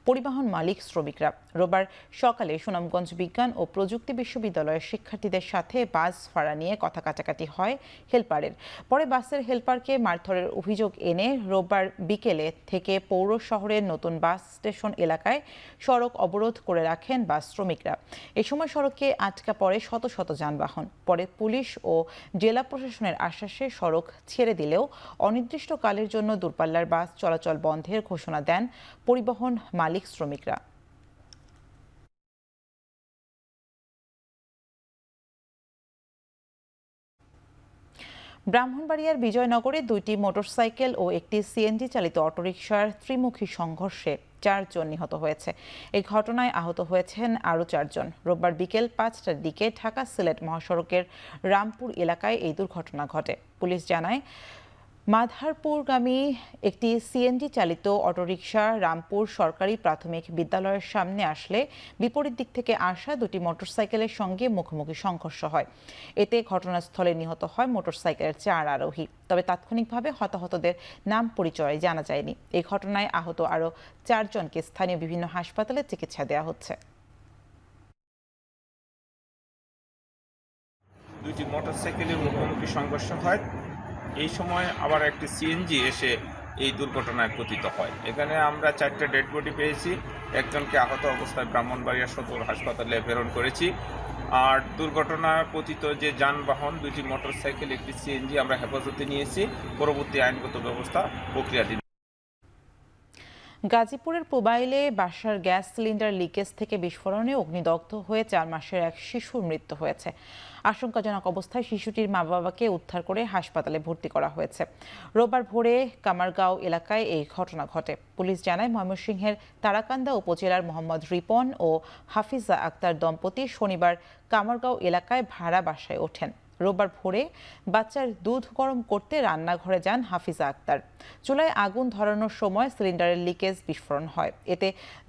পরিবহন মালিক শ্রমিকরা। রোববার সকালে সুনামগঞ্জ বিজ্ঞান ও প্রযুক্তি বিশ্ববিদ্যালয়ের শিক্ষার্থীদের সাথে বাস ভাড়া নিয়ে কথা কাটাকাটি হয় হেলপারের। পরে বাসের হেলপারকে মারধরের অভিযোগ এনে রোববার বিকেলে থেকে পৌর শহরের নতুন বাস স্টেশন এলাকায় সড়ক অবরোধ করে রাখেন বাস শ্রমিকরা। এ সময় সড়কে আটকা পড়ে শত শত যানবাহন। পরে পুলিশ ও জেলা প্রশাসনের আশ্বাসে সড়ক ছেড়ে দিলেও অনির্দিষ্টকালের জন্য দূরপাল্লার বাস চলাচল বন্ধের ঘোষণা দেন পরিবহন মালিক শ্রমিকরা। ব্রাহ্মণবাড়িয়ার বিজয়নগরে 2টি মোটরসাইকেল ও একটি সিএনজি চালিত অটোরিকশার ত্রিমুখী সংঘর্ষে 4 জন নিহত হয়েছে। এই ঘটনায় আহত হয়েছেন আরও 4 জন। রোববার বিকেল 5টার দিকে ঢাকা সিলেট মহাসড়কের রামপুর এলাকায় এই দুর্ঘটনা ঘটে। পুলিশ জানায়, মাধারপুরগামী একটি সিএনজি চালিত অটোরিকশা রামপুর সরকারি প্রাথমিক বিদ্যালয়ের সামনে আসলে বিপরীত দিক থেকে আসা 2টি মোটরসাইকেলের সঙ্গে মুখোমুখি সংঘর্ষ হয়। এতে ঘটনাস্থলে নিহত হয় মোটরসাইকেলের 4 আরোহী। তবে তাৎক্ষণিকভাবে হতাহতদের নাম পরিচয় জানা যায়নি। এই ঘটনায় আহত আরও 4 জনকে স্থানীয় বিভিন্ন হাসপাতালে চিকিৎসা দেওয়া হচ্ছে। 2টি মোটরসাইকেলের মুখোমুখি সংঘর্ষ হয়। এই সময় আবার একটি সিএনজি এসে এই দুর্ঘটনায় পতিত হয়। এখানে আমরা 4টে ডেড বডি পেয়েছি। একজনকে আহত অবস্থায় ব্রাহ্মণবাড়িয়া সদর হাসপাতালে প্রেরণ করেছি। আর দুর্ঘটনায় পতিত যে যানবাহন 2টি মোটরসাইকেল একটি সিএনজি আমরা হেফাজতে নিয়েছি। পরবর্তী আইনগত ব্যবস্থা প্রক্রিয়াধীন। গাজীপুরের পুবাইলে বাসার গ্যাস সিলিন্ডার লিকেজ থেকে বিস্ফোরণে অগ্নিদগ্ধ হয়ে 4 মাসের এক শিশুর মৃত্যু হয়েছে। আশঙ্কাজনক অবস্থায় শিশুটির মা বাবাকে উদ্ধার করে হাসপাতালে ভর্তি করা হয়েছে। রোববার ভোরে কামারগাঁও এলাকায় এই ঘটনা ঘটে। পুলিশ জানায়, ময়মনসিংহের তারাকান্দা উপজেলার মোহাম্মদ রিপন ও হাফিজা আক্তার দম্পতি শনিবার কামারগাঁও এলাকায় ভাড়া বাসায় ওঠেন। রোববার ভোরে বাচ্চার দুধ গরম করতে রান্নাঘরে যান হাফিজা আক্তার। চুলায় আগুন ধরানোর সময় সিলিন্ডারের লিকেজ বিস্ফোরণ হয়। এতে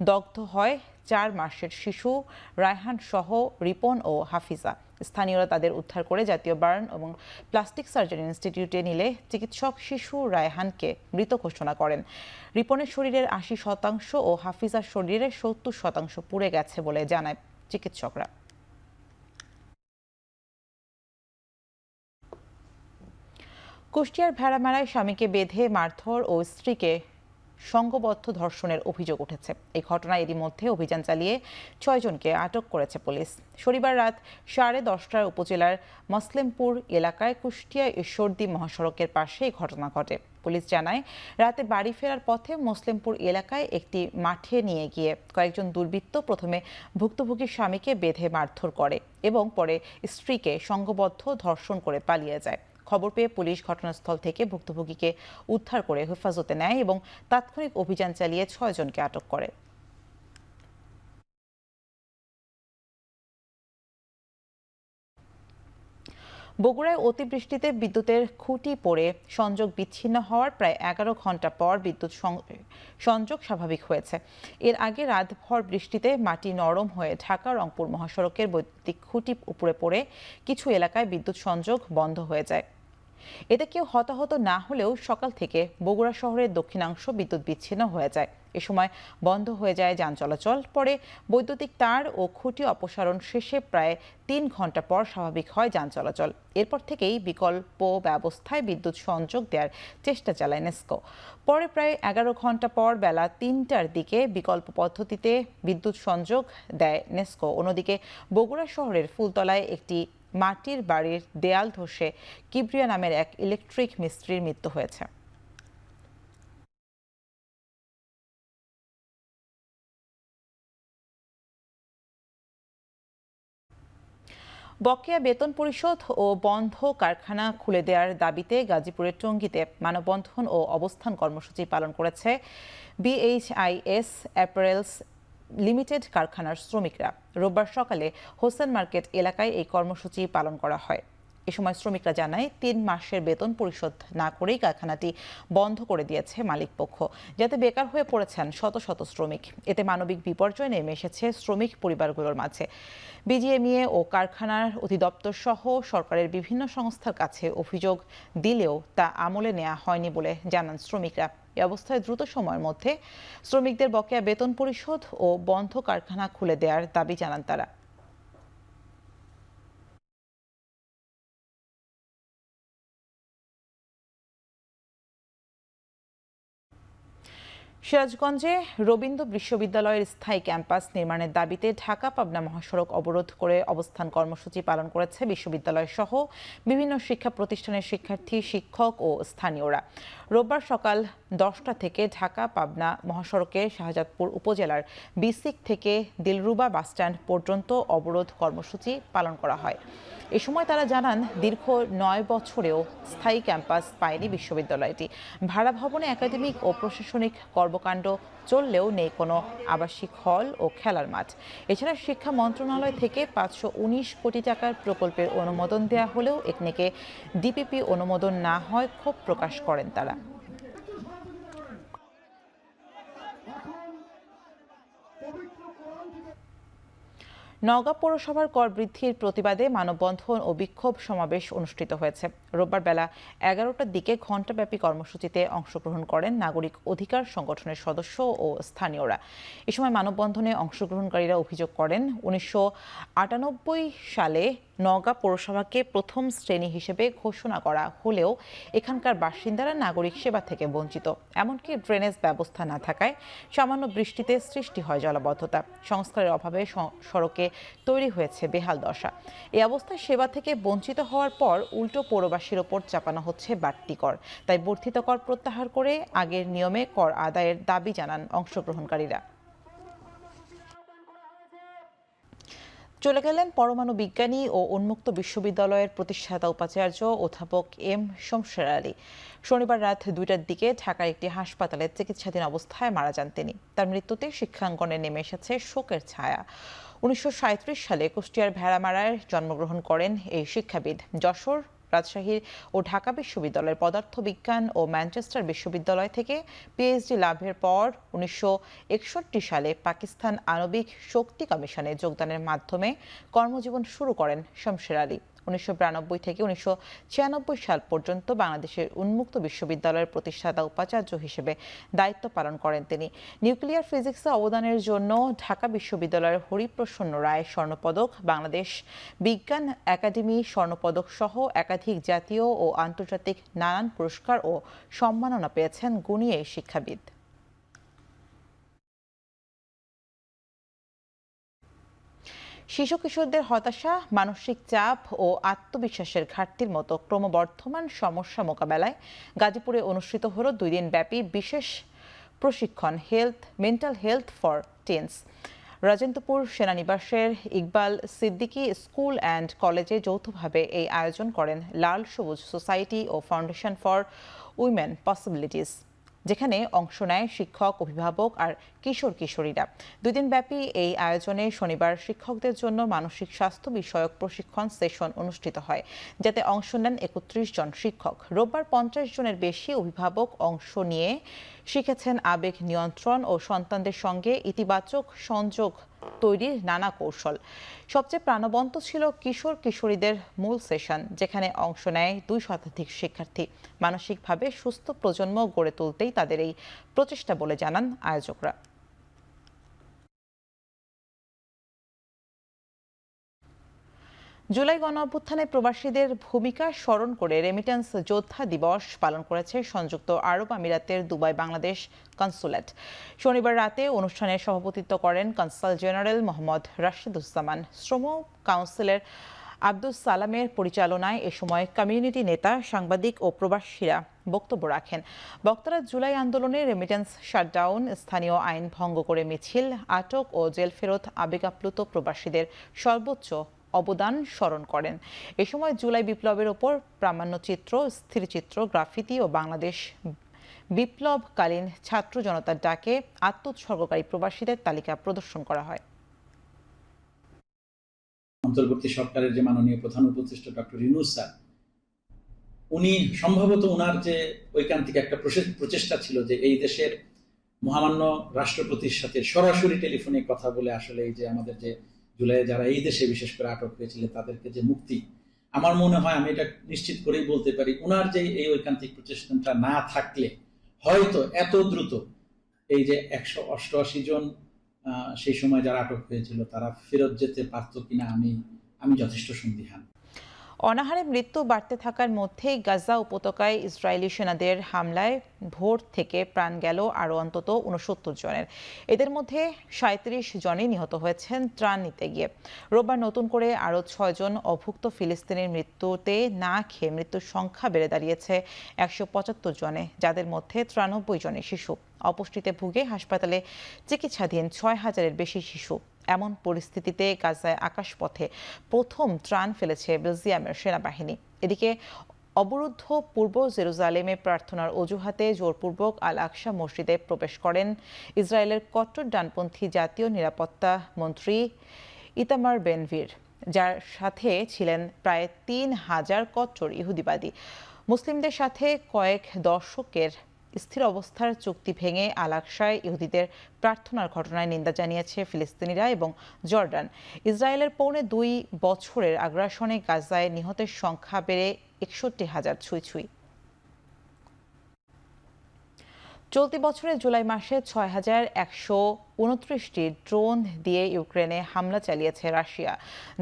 দগ্ধ হয় 4 মাসের শিশু রায়হান সহ রিপন ও হাফিজা। স্থানীয়রা তাদের উদ্ধার করে জাতীয় বার্ন এবং প্লাস্টিক সার্জারি ইনস্টিটিউটে নিলে চিকিৎসক শিশু রায়হানকে মৃত ঘোষণা করেন। রিপনের শরীরের 80% ও হাফিজার শরীরের 70% পুড়ে গেছে বলে জানায় চিকিৎসকরা। কুষ্টিয়ার ভেড়ামারায় স্বামীকে বেঁধে মারধর ও স্ত্রীকে সংঘবদ্ধ ধর্ষণের অভিযোগ উঠেছে। এই ঘটনায় এরই মধ্যে অভিযান চালিয়ে 6 জনকে আটক করেছে পুলিশ। শনিবার রাত 10:30টায় উপজেলার মসলিমপুর এলাকায় কুষ্টিয়া ঈশ্বরদী মহাসড়কের পাশে এই ঘটনা ঘটে। পুলিশ জানায়, রাতে বাড়ি ফেরার পথে মসলিমপুর এলাকায় একটি মাঠে নিয়ে গিয়ে কয়েকজন দুর্বৃত্ত প্রথমে ভুক্তভোগীর স্বামীকে বেঁধে মারধর করে এবং পরে স্ত্রীকে সংঘবদ্ধ ধর্ষণ করে পালিয়ে যায়। খবর পেয়ে পুলিশ ঘটনাস্থল থেকে ভুক্তভোগীকে উদ্ধার করে হেফাজতে নেয় এবং তাৎক্ষণিক অভিযান চালিয়ে 6 জনকে আটক করে। বগুড়ায় অতিবৃষ্টিতে বিদ্যুতের খুঁটি পড়ে সংযোগ বিচ্ছিন্ন হওয়ার প্রায় 11 ঘন্টা পর বিদ্যুৎ সংযোগ স্বাভাবিক হয়েছে। এর আগে রাতভর বৃষ্টিতে মাটি নরম হয়ে ঢাকা রংপুর মহাসড়কের বৈদ্যুতিক খুঁটি উপড়ে পড়ে কিছু এলাকায় বিদ্যুৎ সংযোগ বন্ধ হয়ে যায়। এতে কেউ হতাহত না হলেও সকাল থেকে বগুড়া শহরের দক্ষিণাংশ বিদ্যুৎ বিচ্ছিন্ন হয়ে যায়। এ সময় বন্ধ হয়ে যায় যান চলাচল। পরে বৈদ্যুতিক তার ও খুঁটি অপসারণ শেষে প্রায় 3 ঘন্টা পর স্বাভাবিক হয় যান চলাচল। এরপর থেকেই বিকল্প ব্যবস্থায় বিদ্যুৎ সংযোগ দেওয়ার চেষ্টা চালায় নেসকো। পরে প্রায় 11 ঘন্টা পর বেলা 3টার দিকে বিকল্প পদ্ধতিতে বিদ্যুৎ সংযোগ দেয় নেসকো। অন্যদিকে বগুড়া শহরের ফুলতলায় একটি মাটির বাড়ির দেয়াল ধসে কিবরিয়া নামের এক ইলেকট্রিক মিস্ত্রির মৃত্যু হয়েছে। বকেয়া বেতন পরিশোধ ও বন্ধ কারখানা খুলে দেওয়ার দাবিতে গাজীপুরের টঙ্গীতে মানববন্ধন ও অবস্থান কর্মসূচি পালন করেছে BHIS অ্যাপারেলস লিমিটেড কারখানার শ্রমিকরা। রোববার সকালে হোসেন মার্কেট এলাকায় এই কর্মসূচি পালন করা হয়। এ সময় শ্রমিকরা জানায় 3 মাসের বেতন পরিশোধ না করেই কারখানাটি বন্ধ করে দিয়েছে মালিকপক্ষ, যাতে বেকার হয়ে পড়েছেন শত শত শ্রমিক। এতে মানবিক বিপর্যয় নেমে এসেছে শ্রমিক পরিবারগুলোর মাঝে। বিজিএমইএ ও কারখানার অধিদপ্তর সহ সরকারের বিভিন্ন সংস্থার কাছে অভিযোগ দিলেও তা আমলে নেওয়া হয়নি বলে জানান শ্রমিকরা। এ অবস্থায় দ্রুত সময়ের মধ্যে শ্রমিকদের বকেয়া বেতন পরিশোধ ও বন্ধ কারখানা খুলে দেওয়ার দাবি জানান তারা। সিরাজগঞ্জে রবীন্দ্র বিশ্ববিদ্যালয়ের স্থায়ী ক্যাম্পাস নির্মাণের দাবিতে ঢাকা পাবনা মহাসড়ক অবরোধ করে অবস্থান কর্মসূচি পালন করেছে বিশ্ববিদ্যালয় সহ বিভিন্ন শিক্ষা প্রতিষ্ঠানের শিক্ষার্থী, শিক্ষক ও স্থানীয়রা। রোববার সকাল 10টা থেকে ঢাকা পাবনা মহাসড়কে শাহজাদপুর উপজেলার বিসিক থেকে দিলরুবা বাসস্ট্যান্ড পর্যন্ত অবরোধ কর্মসূচি পালন করা হয়। এ সময় তারা জানান, দীর্ঘ 9 বছরেও স্থায়ী ক্যাম্পাস পায়নি বিশ্ববিদ্যালয়টি। ভাড়া ভবনে একাডেমিক ও প্রশাসনিক কর্মকাণ্ড চললেও নেই কোনো আবাসিক হল ও খেলার মাঠ। এছাড়া শিক্ষা মন্ত্রণালয় থেকে 519 কোটি টাকার প্রকল্পের অনুমোদন দেওয়া হলেও একনেকে ডিপিপি অনুমোদন না হয় ক্ষোভ প্রকাশ করেন তারা। নওগাঁ পৌরসভার কর বৃদ্ধির প্রতিবাদে মানববন্ধন ও বিক্ষোভ সমাবেশ অনুষ্ঠিত হয়েছে। রোববার বেলা 11টার দিকে ঘণ্টাব্যাপী কর্মসূচিতে অংশগ্রহণ করেন নাগরিক অধিকার সংগঠনের সদস্য ও স্থানীয়রা। এ সময় মানববন্ধনে অংশগ্রহণকারীরা অভিযোগ করেন, 1998 সালে নওগাঁ পৌরসভাকে প্রথম শ্রেণী হিসেবে ঘোষণা করা হলেও এখানকার বাসিন্দারা নাগরিক সেবা থেকে বঞ্চিত। এমনকি ড্রেনেজ ব্যবস্থা না থাকায় সামান্য বৃষ্টিতে সৃষ্টি হয় জলাবদ্ধতা। সংস্কারের অভাবে সড়কে তৈরি হয়েছে বেহাল দশা। এই অবস্থায় সেবা থেকে বঞ্চিত হওয়ার পর উল্টো পৌরবাসীর ওপর চাপানো হচ্ছে বাড়তি কর। তাই বর্ধিত কর প্রত্যাহার করে আগের নিয়মে কর আদায়ের দাবি জানান অংশগ্রহণকারীরা। চলে গেলেন পরমাণু বিজ্ঞানী ও উন্মুক্ত বিশ্ববিদ্যালয়ের প্রতিষ্ঠাতা উপাচার্য অধ্যাপক এম শমশের আলী। শনিবার রাত 2টার দিকে ঢাকার একটি হাসপাতালে চিকিৎসাধীন অবস্থায় মারা যান তিনি। তার মৃত্যুতে শিক্ষাঙ্গনে নেমে এসেছে শোকের ছায়া। 1937 সালে কুষ্টিয়ার ভেড়ামারায় জন্মগ্রহণ করেন এই শিক্ষাবিদ। যশোর, রাজশাহী ও ঢাকা বিশ্ববিদ্যালয়ের পদার্থবিজ্ঞান ও ম্যানচেস্টার বিশ্ববিদ্যালয় থেকে পিএইচডি লাভের পর 1961 সালে পাকিস্তান আণবিক শক্তি কমিশনে যোগদানের মাধ্যমে কর্মজীবন শুরু করেন শমশের আলী। 1992 থেকে 1996 সাল পর্যন্ত বাংলাদেশের উন্মুক্ত বিশ্ববিদ্যালয়ের প্রতিষ্ঠাতা উপাচার্য হিসেবে দায়িত্ব পালন করেন তিনি। নিউক্লিয়ার ফিজিক্সে অবদানের জন্য ঢাকা বিশ্ববিদ্যালয়ের হরিপ্রসন্ন রায় স্বর্ণপদক, বাংলাদেশ বিজ্ঞান একাডেমি স্বর্ণপদক সহ একাধিক জাতীয় ও আন্তর্জাতিক নানান পুরস্কার ও সম্মাননা পেয়েছেন গুণী এই শিক্ষাবিদ। শিশু কিশোরদের হতাশা, মানসিক চাপ ও আত্মবিশ্বাসের ঘাটতির মতো ক্রমবর্ধমান সমস্যা মোকাবেলায় গাজীপুরে অনুষ্ঠিত হলো 2 দিন ব্যাপী বিশেষ প্রশিক্ষণ mental health for teens. Rajendrapur সেনানিবাসের ইকবাল সিদ্দিকী স্কুল অ্যান্ড কলেজে যৌথভাবে এই আয়োজন করেন লাল সবুজ সোসাইটি ও ফাউন্ডেশন ফর উইমেন পসিবিলিটিস, যেখানে অংশ নেয় শিক্ষক, অভিভাবক আর কিশোর কিশোরীরা। 2 দিন ব্যাপী এই আয়োজনে শনিবার শিক্ষকদের জন্য মানসিক স্বাস্থ্য বিষয়ক প্রশিক্ষণ সেশন অনুষ্ঠিত হয়, যাতে অংশ নেন 31 জন শিক্ষক। রোববার 50 জনের বেশি অভিভাবক অংশ নিয়ে শিখেছেন আবেগ নিয়ন্ত্রণ ও সন্তানদের সঙ্গে ইতিবাচক সংযোগ তৈরির নানা কৌশল। সবচেয়ে প্রাণবন্ত ছিল কিশোর কিশোরীদের মূল সেশন, যেখানে অংশ নেয় 2 শতাধিক শিক্ষার্থী। মানসিকভাবে সুস্থ প্রজন্ম গড়ে তুলতেই তাদের এই প্রচেষ্টা বলে জানান আয়োজকরা। জুলাই গণঅভ্যুত্থানে প্রবাসীদের ভূমিকা স্মরণ করে রেমিটেন্স যোদ্ধা দিবস পালন করেছে সংযুক্ত আরব আমিরাতের দুবাই বাংলাদেশ কনসুলেট। শনিবার রাতে অনুষ্ঠানে সভাপতিত্ব করেন কনসাল জেনারেল মোহাম্মদ রাশিদুজ্জামান। শ্রম কাউন্সিলের আব্দুস সালামের পরিচালনায় এ সময় কমিউনিটি নেতা, সাংবাদিক ও প্রবাসীরা বক্তব্য রাখেন। বক্তারা জুলাই আন্দোলনে রেমিটেন্স শাটডাউন, স্থানীয় আইন ভঙ্গ করে মিছিল, আটক ও জেল ফেরত আবেগাপ্লুত প্রবাসীদের সর্বোচ্চ অবদান স্মরণ করেন। এ সময় জুলাই বিপ্লবের ওপর প্রামাণ্যচিত্র, স্থিরচিত্র, গ্রাফিতি ও বাংলাদেশ বিপ্লবকালীন ছাত্র জনতার ডাকে আত্মোৎসর্গকারী প্রবাসীদের তালিকা প্রদর্শন করা হয়। অন্তর্বর্তী সরকারের যে মাননীয় প্রধান উপদেষ্টা ডক্টর ইউনূস স্যার, উনি সম্ভবত ওনার যে ঐকান্তিক একটা প্রচেষ্টা ছিল যে এই দেশের মহামান্য রাষ্ট্রপতির সাথে সরাসরি টেলিফোনে কথা বলে আসলে এই যে আমাদের যে জুলাইয়ে যারা এই দেশে বিশেষ করে আটক হয়েছিল তাদেরকে যে মুক্তি, আমার মনে হয় আমি এটা নিশ্চিত করেই বলতে পারি ওনার যে এই ঐকান্তিক প্রচেষ্টাটা না থাকলে হয়তো এত দ্রুত এই যে 188 জন সেই সময় যারা আটক হয়েছিল তারা ফেরত যেতে পারতো কিনা আমি যথেষ্ট সন্দিহান। অনাহারে মৃত্যু বাড়তে থাকার মধ্যে গাজা উপত্যকায় ইসরায়েলি সেনাদের হামলায় ভোর থেকে প্রাণ গেল আরও অন্তত 69 জনের। এদের মধ্যে 37 জনই নিহত হয়েছেন ত্রাণ নিতে গিয়ে। রোববার নতুন করে আরও 6 জন অভুক্ত ফিলিস্তিনির মৃত্যুতে না খেয়ে মৃত্যুর সংখ্যা বেড়ে দাঁড়িয়েছে 175 জনে, যাদের মধ্যে 93 জনই শিশু। অপুষ্টিতে ভুগে হাসপাতালে চিকিৎসাধীন 6000-এর বেশি শিশু। এমন পরিস্থিতিতে গাজায় আকাশপথে প্রথম ত্রাণ ফেলেছে বেলজিয়ামের সেনাবাহিনী। এদিকে অবরুদ্ধ পূর্ব জেরুজালেমে প্রার্থনার অজুহাতে জোরপূর্বক আল আকসা মসজিদে প্রবেশ করেন ইসরায়েলের কট্টর ডানপন্থী জাতীয় নিরাপত্তা মন্ত্রী ইতামার বেনভির, যার সাথে ছিলেন প্রায় 3000 কট্টর ইহুদিবাদী। মুসলিমদের সাথে কয়েক দশকের স্থির অবস্থার চুক্তি ভেঙে আল আকসায় ইহুদিদের প্রার্থনার ঘটনায় নিন্দা জানিয়েছে ফিলিস্তিনিরা এবং জর্ডান। ইসরায়েলের 2.25 বছরের আগ্রাসনে গাজায় নিহতের সংখ্যা বেড়ে 61,000 ছুঁই। চলতি বছরের জুলাই মাসে 6129টি ড্রোন দিয়ে ইউক্রেনে হামলা চালিয়েছে রাশিয়া,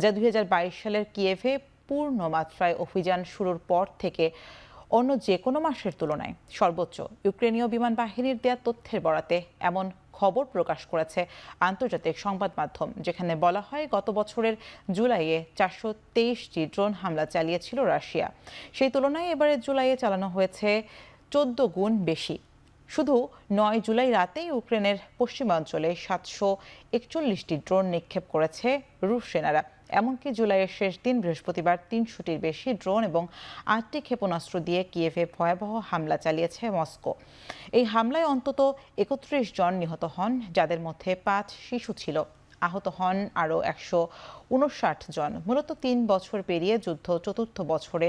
যা 2022 সালের কিয়েভে পূর্ণ মাত্রায় অভিযান শুরুর পর থেকে অন্য যে কোনো মাসের তুলনায় সর্বোচ্চ। ইউক্রেনীয় বিমান বাহিনীর দেয়া তথ্যের বরাতে এমন খবর প্রকাশ করেছে আন্তর্জাতিক সংবাদ মাধ্যম, যেখানে বলা হয় গত বছরের জুলাইয়ে 423টি ড্রোন হামলা চালিয়েছিল রাশিয়া। সেই তুলনায় এবারে জুলাইয়ে চালানো হয়েছে 14 গুণ বেশি। শুধু 9 জুলাই রাতে ইউক্রেনের পশ্চিমাঞ্চলে 741টি ড্রোন নিক্ষেপ করেছে রুশ সেনারা। এমনকি জুলাইয়ের শেষ দিন বৃহস্পতিবার 300টির বেশি ড্রোন এবং 8টি ক্ষেপণাস্ত্র দিয়ে কিয়েভে ভয়াবহ হামলা চালিয়েছে মস্কো। এই হামলায় অন্তত 31 জন নিহত হন, যাদের মধ্যে 5 শিশু ছিল। আহত হন আরও 159 জন। মূলত 3 বছর পেরিয়ে যুদ্ধ চতুর্থ বছরে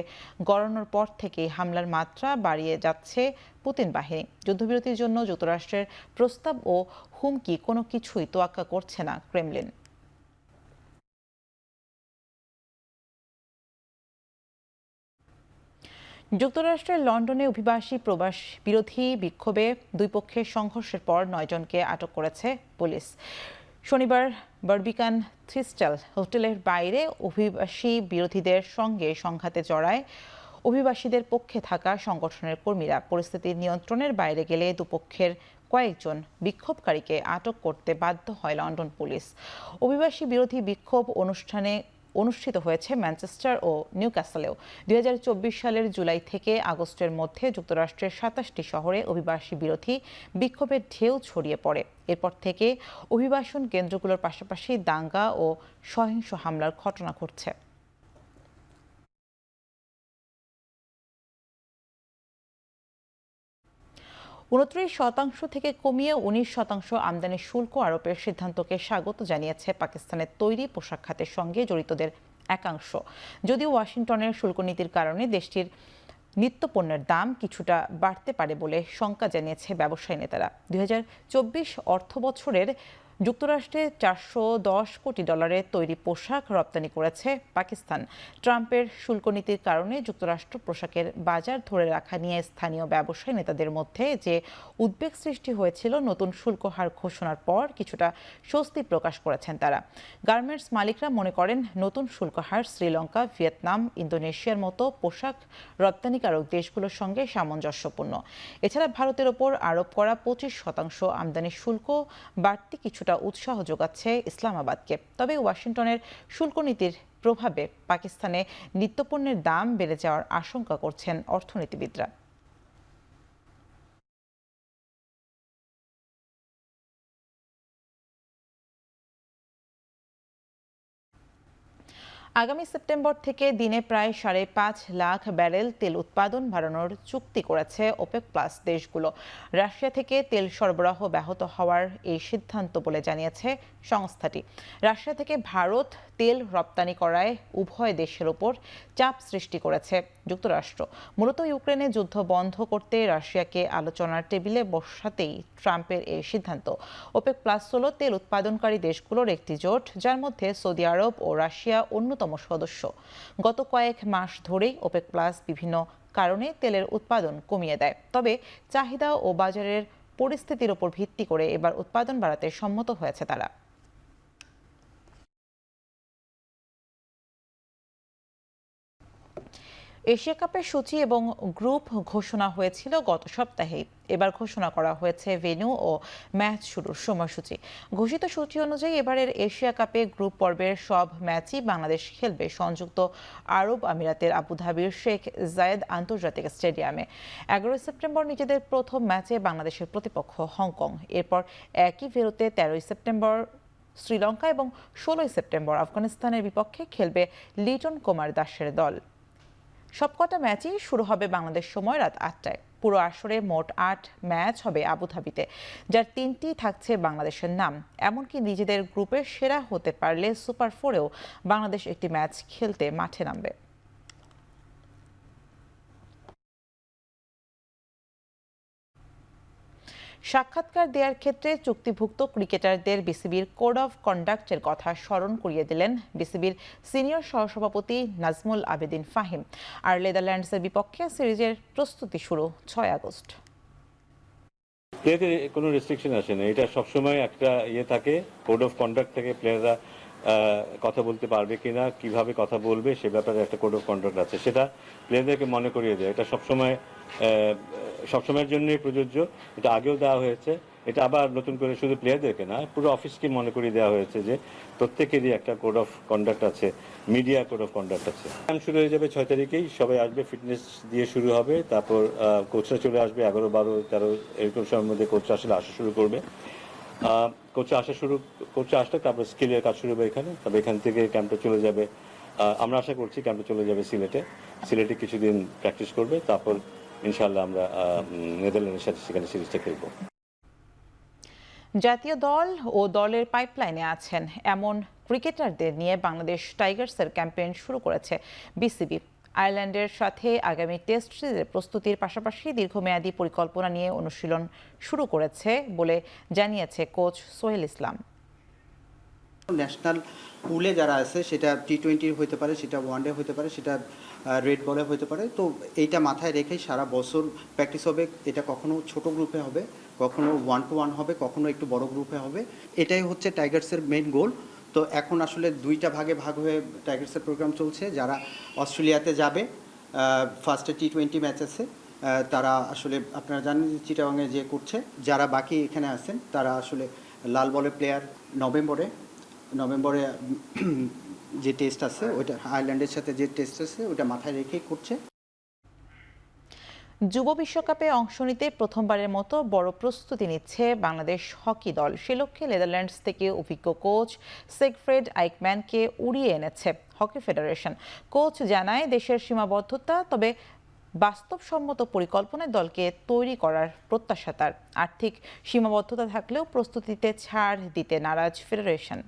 গড়ানোর পর থেকেই হামলার মাত্রা বাড়িয়ে যাচ্ছে পুতিন বাহিনী। যুদ্ধবিরতির জন্য যুক্তরাষ্ট্রের প্রস্তাব ও হুমকি কোনো কিছুই তোয়াক্কা করছে না ক্রেমলিন। যুক্তরাষ্ট্রের লন্ডনে অভিবাসী প্রবাস বিরোধী বিক্ষোভে দুই পক্ষের সংঘর্ষের পর 9 জনকে আটক করেছে পুলিশ। শনিবার বারবিকান থ্রিস্টাল হোটেলের বাইরে অভিবাসী বিরোধীদের সঙ্গে সংঘাতে জড়ায় অভিবাসীদের পক্ষে থাকা সংগঠনের কর্মীরা। পরিস্থিতি নিয়ন্ত্রণের বাইরে গেলে দুপক্ষের কয়েকজন বিক্ষোভকারীকে আটক করতে বাধ্য হয় লন্ডন পুলিশ। অভিবাসী বিরোধী বিক্ষোভ অনুষ্ঠিত হয়েছে ম্যানচেস্টার ও নিউক্যাসলেও। 2024 সালের জুলাই থেকে আগস্টের মধ্যে যুক্তরাষ্ট্রের 27টি শহরে অভিবাসী বিরোধী বিক্ষোভের ঢেউ ছড়িয়ে পড়ে। এরপর থেকে অভিবাসন কেন্দ্রগুলোর পাশাপাশি দাঙ্গা ও সহিংস হামলার ঘটনা ঘটছে। শতাংশ থেকে কমিয়ে 19% আমদানি শুল্ক আরোপের সিদ্ধান্তকে স্বাগত জানিয়েছে পাকিস্তানের তৈরি পোশাক খাতের সঙ্গে জড়িতদের একাংশ। যদিও ওয়াশিংটনের শুল্ক নীতির কারণে দেশটির নিত্যপণ্যের দাম কিছুটা বাড়তে পারে বলে শঙ্কা জানিয়েছে ব্যবসায়ী নেতারা। 2024 অর্থবছরের যুক্তরাষ্ট্রে $410 কোটি তৈরি পোশাক রপ্তানি করেছে পাকিস্তান। ট্রাম্পের শুল্ক নীতির কারণে যুক্তরাষ্ট্র পোশাকের বাজার ধরে রাখা নিয়ে স্থানীয় ব্যবসায়ী নেতাদের মধ্যে যে উদ্বেগ সৃষ্টি হয়েছিল, নতুন শুল্ক হার ঘোষণার পর কিছুটা স্বস্তি প্রকাশ করেছেন তারা। গার্মেন্টস মালিকরা মনে করেন নতুন শুল্ক হার শ্রীলঙ্কা, ভিয়েতনাম, ইন্দোনেশিয়ার মতো পোশাক রপ্তানিকারক দেশগুলোর সঙ্গে সামঞ্জস্যপূর্ণ। এছাড়া ভারতের ওপর আরোপ করা 25% আমদানি শুল্ক বাড়তি কিছুটা উৎসাহ যোগাচ্ছে ইসলামাবাদকে। তবে ওয়াশিংটনের শুল্ক নীতির প্রভাবে পাকিস্তানে নিত্যপণ্যের দাম বেড়ে যাওয়ার আশঙ্কা করছেন অর্থনীতিবিদরা। আগামী সেপ্টেম্বর থেকে দিনে প্রায় 5.5 লাখ ব্যারেল তেল উৎপাদন বাড়ানোর চুক্তি করেছে ওপেক প্লাস দেশগুলো। রাশিয়া থেকে তেল সরবরাহ ব্যাহত হওয়ার এই সিদ্ধান্ত বলে জানিয়েছে সংস্থাটি। রাশিয়া থেকে ভারত তেল রপ্তানি করায় উভয় দেশের উপর চাপ সৃষ্টি করেছে যুক্তরাষ্ট্র। মূলত ইউক্রেনে যুদ্ধ বন্ধ করতে রাশিয়াকে আলোচনার টেবিলে বসাতেই ট্রাম্পের এই সিদ্ধান্ত। ওপেক প্লাস হলো তেল উৎপাদনকারী দেশগুলোর একটি জোট, যার মধ্যে সৌদি আরব ও রাশিয়া অন্যতম সদস্য। গত কয়েক মাস ধরেই ওপেক প্লাস বিভিন্ন কারণে তেলের উৎপাদন কমিয়ে দেয়। তবে চাহিদা ও বাজারের পরিস্থিতির উপর ভিত্তি করে এবার উৎপাদন বাড়াতে সম্মত হয়েছে তারা। এশিয়া কাপের সূচি এবং গ্রুপ ঘোষণা হয়েছিল গত সপ্তাহেই। এবার ঘোষণা করা হয়েছে ভেন্যু ও ম্যাচ শুরুর সময়সূচি। ঘোষিত সূচি অনুযায়ী এবারের এশিয়া কাপে গ্রুপ পর্বের সব ম্যাচই বাংলাদেশ খেলবে সংযুক্ত আরব আমিরাতের আবুধাবির শেখ জায়েদ আন্তর্জাতিক স্টেডিয়ামে। 11 সেপ্টেম্বর নিজেদের প্রথম ম্যাচে বাংলাদেশের প্রতিপক্ষ হংকং। এরপর একই ভেন্যুতে 13 সেপ্টেম্বর শ্রীলঙ্কা এবং 16 সেপ্টেম্বর আফগানিস্তানের বিপক্ষে খেলবে লিটন কুমার দাসের দল। সবকটা ম্যাচই শুরু হবে বাংলাদেশ সময় রাত 8টায়। পুরো আসরে মোট 8 ম্যাচ হবে আবুধাবিতে, যার 3টি থাকছে বাংলাদেশের নাম। এমনকি নিজেদের গ্রুপের সেরা হতে পারলে সুপার 4-এও বাংলাদেশ একটি ম্যাচ খেলতে মাঠে নামবে। সাক্ষাৎকার দেওয়ার ক্ষেত্রে চুক্তিভুক্ত ক্রিকেটারদের বিসিবির কোড অফ কন্ডাক্টের কথা স্মরণ করিয়ে দিলেন বিসিবির সিনিয়র সহসভাপতি নাজমুল আবেদিন ফাহিম। আর নেদারল্যান্ডসের বিপক্ষে সিরিজের প্রস্তুতি শুরু 6 আগস্ট। প্লেয়ারদের কোনো রেস্ট্রিকশন আসে না, এটা সবসময় একটা থাকে, কোড অফ কন্ডাক্ট থেকে প্লেয়াররা কথা বলতে পারবে কিনা, কিভাবে কথা বলবে সে ব্যাপারে একটা কোড অফ কন্ডাক্ট আছে, সেটা প্লেয়ারদেরকে মনে করিয়ে দেয়। এটা সবসময়ের জন্যই প্রযোজ্য, এটা আগেও দেওয়া হয়েছে, এটা আবার নতুন করে শুধু প্লেয়ারদেরকে না পুরো অফিসকে মনে করিয়ে দেওয়া হয়েছে যে প্রত্যেকেরই একটা কোড অফ কন্ডাক্ট আছে, মিডিয়া কোড অফ কন্ডাক্ট আছে। শুরু হয়ে যাবে 6 তারিখেই, সবাই আসবে, ফিটনেস দিয়ে শুরু হবে, তারপর কোচরা চলে আসবে 11, 12, 13 এরকম সময়ের মধ্যে কোচরা আসলে আসা শুরু করবে। কোচরা আসলে তারপর স্কিলের কাজ শুরু হবে এখানে, তবে এখান থেকে ক্যাম্পটা চলে যাবে, আমরা আশা করছি ক্যাম্পটা চলে যাবে সিলেটে কিছুদিন প্র্যাকটিস করবে, তারপর ইনশাআল্লাহ আমরা নেদারল্যান্ডের সাথে সেখানে সিরিজটা খেলব। জাতীয় দল ও দলের পাইপলাইনে আছেন এমন ক্রিকেটারদের নিয়ে বাংলাদেশ টাইগার্সের ক্যাম্পেইন শুরু করেছে বিসিবি। আয়ারল্যান্ডের সাথে আগামী টেস্ট সিরিজের প্রস্তুতির পাশাপাশি দীর্ঘমেয়াদী পরিকল্পনা নিয়ে অনুশীলন শুরু করেছে বলে জানিয়েছে কোচ সোহেল ইসলাম। ন্যাশনাল পুলে যারা আছে, সেটা T20 হতে পারে, সেটা ওয়ানডে হতে পারে, সেটা রেড বলে হতে পারে, তো এইটা মাথায় রেখেই সারা বছর প্র্যাকটিস হবে। এটা কখনো ছোট গ্রুপে হবে, কখনো 1-to-1 হবে, কখনো একটু বড় গ্রুপে হবে। এটাই হচ্ছে টাইগার্সের মেইন গোল। তো এখন আসলে 2টা ভাগে ভাগ হয়ে টাইগার্সের প্রোগ্রাম চলছে। যারা অস্ট্রেলিয়াতে যাবে, ফার্স্টে T20 ম্যাচ আছে, তারা আসলে আপনারা জানেন চিটাগাংয়ে যে করছে। যারা বাকি এখানে আছেন তারা আসলে লাল বলের প্লেয়ার নভেম্বরে যে টেস্ট আছে, ওইটা আয়ারল্যান্ডের সাথে যে টেস্ট আছে ওটা মাথায় রেখেই করছে। যুব বিশ্বকাপে অংশ নিতে প্রথমবারের মতো বড় প্রস্তুতি নিচ্ছে বাংলাদেশ হকি দল। সে লক্ষ্যে নেদারল্যান্ডস থেকে অভিজ্ঞ কোচ সেগফ্রেড আইকম্যানকে উড়িয়ে এনেছে হকি ফেডারেশন। কোচ জানায় দেশের সীমাবদ্ধতা, তবে বাস্তবসম্মত পরিকল্পনায় দলকে তৈরি করার প্রত্যাশা তার। আর্থিক সীমাবদ্ধতা থাকলেও প্রস্তুতিতে ছাড় দিতে নারাজ federation.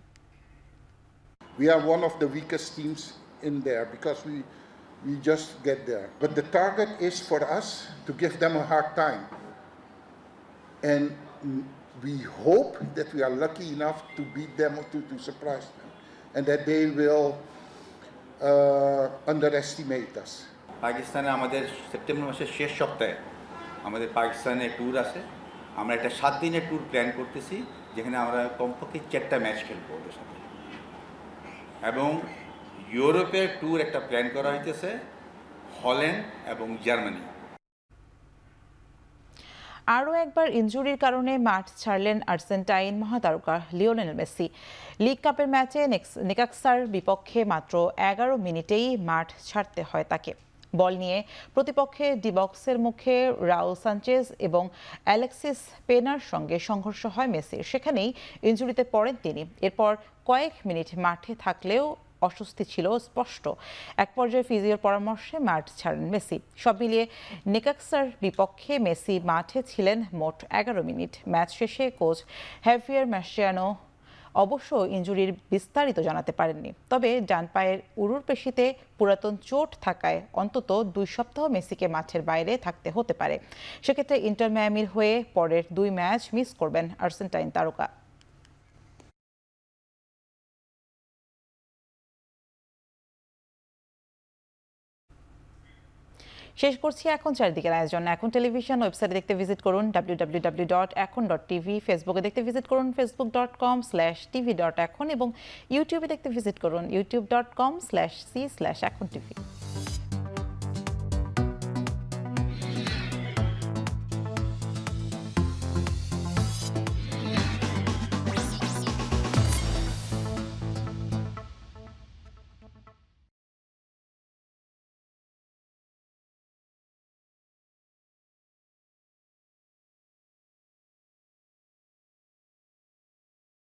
We are one of the weakest teams in there because we just get there. But the target is for us to give them a hard time. And we hope that we are lucky enough to beat them, to surprise them, and that they will underestimate us. পাকিস্তানে আমাদের সেপ্টেম্বর মাসের শেষ সপ্তাহে আমাদের পাকিস্তানে ট্যুর আছে। আমরা একটা 7 দিনের ট্যুর প্ল্যান করতেছি, যেখানে আমরা কমপক্ষে 4টা ম্যাচ খেলবো ওদের সাথে। এবং ইউরোপের ট্যুর একটা প্ল্যান করা হইতেছে, হল্যান্ড এবং জার্মানি। আরও একবার ইনজুরির কারণে মাঠ ছাড়লেন আর্জেন্টাইন মহাতারকা লিওনেল মেসি। লিগ কাপের ম্যাচে নেকাক্সার বিপক্ষে মাত্র 11 মিনিটেই মাঠ ছাড়তে হয় তাকে। বল নিয়ে প্রতিপক্ষের ডিবক্সের মুখে রাউল সানচেজ এবং অ্যালেক্সিস পেনার সঙ্গে সংঘর্ষ হয় মেসির। সেখানেই ইনজুরিতে পড়েন তিনি। এরপর কয়েক মিনিট মাঠে থাকলেও অস্বস্তি ছিল স্পষ্ট। এক পর্যায়ে ফিজিওর পরামর্শে মাঠ ছাড়েন মেসি। সব মিলিয়ে নেকাক্সার বিপক্ষে মেসি মাঠে ছিলেন মোট 11 মিনিট। ম্যাচ শেষে কোচ হ্যাভিয়ার মাসচিয়ানো অবশ্য ইনজুরির বিস্তারিত জানাতে পারেননি। তবে ডান পায়ের উরুর পেশিতে পুরাতন চোট থাকায় অন্তত 2 সপ্তাহ মেসিকে মাঠের বাইরে থাকতে হতে পারে। সেক্ষেত্রে ইন্টার মিয়ামির হয়ে পরের 2 ম্যাচ মিস করবেন আর্জেন্টাইন তারকা। শেষ করছি এখন চারিদিকের আয়োজন। এখন টেলিভিশন ওয়েবসাইটে দেখতে ভিজিট করুন www.ekon.tv, ফেসবুকে দেখতে ভিজিট করুন facebook.com/tv.ekon এবং ইউটিউবে দেখতে ভিজিট করুন youtube.com/c/ekontv।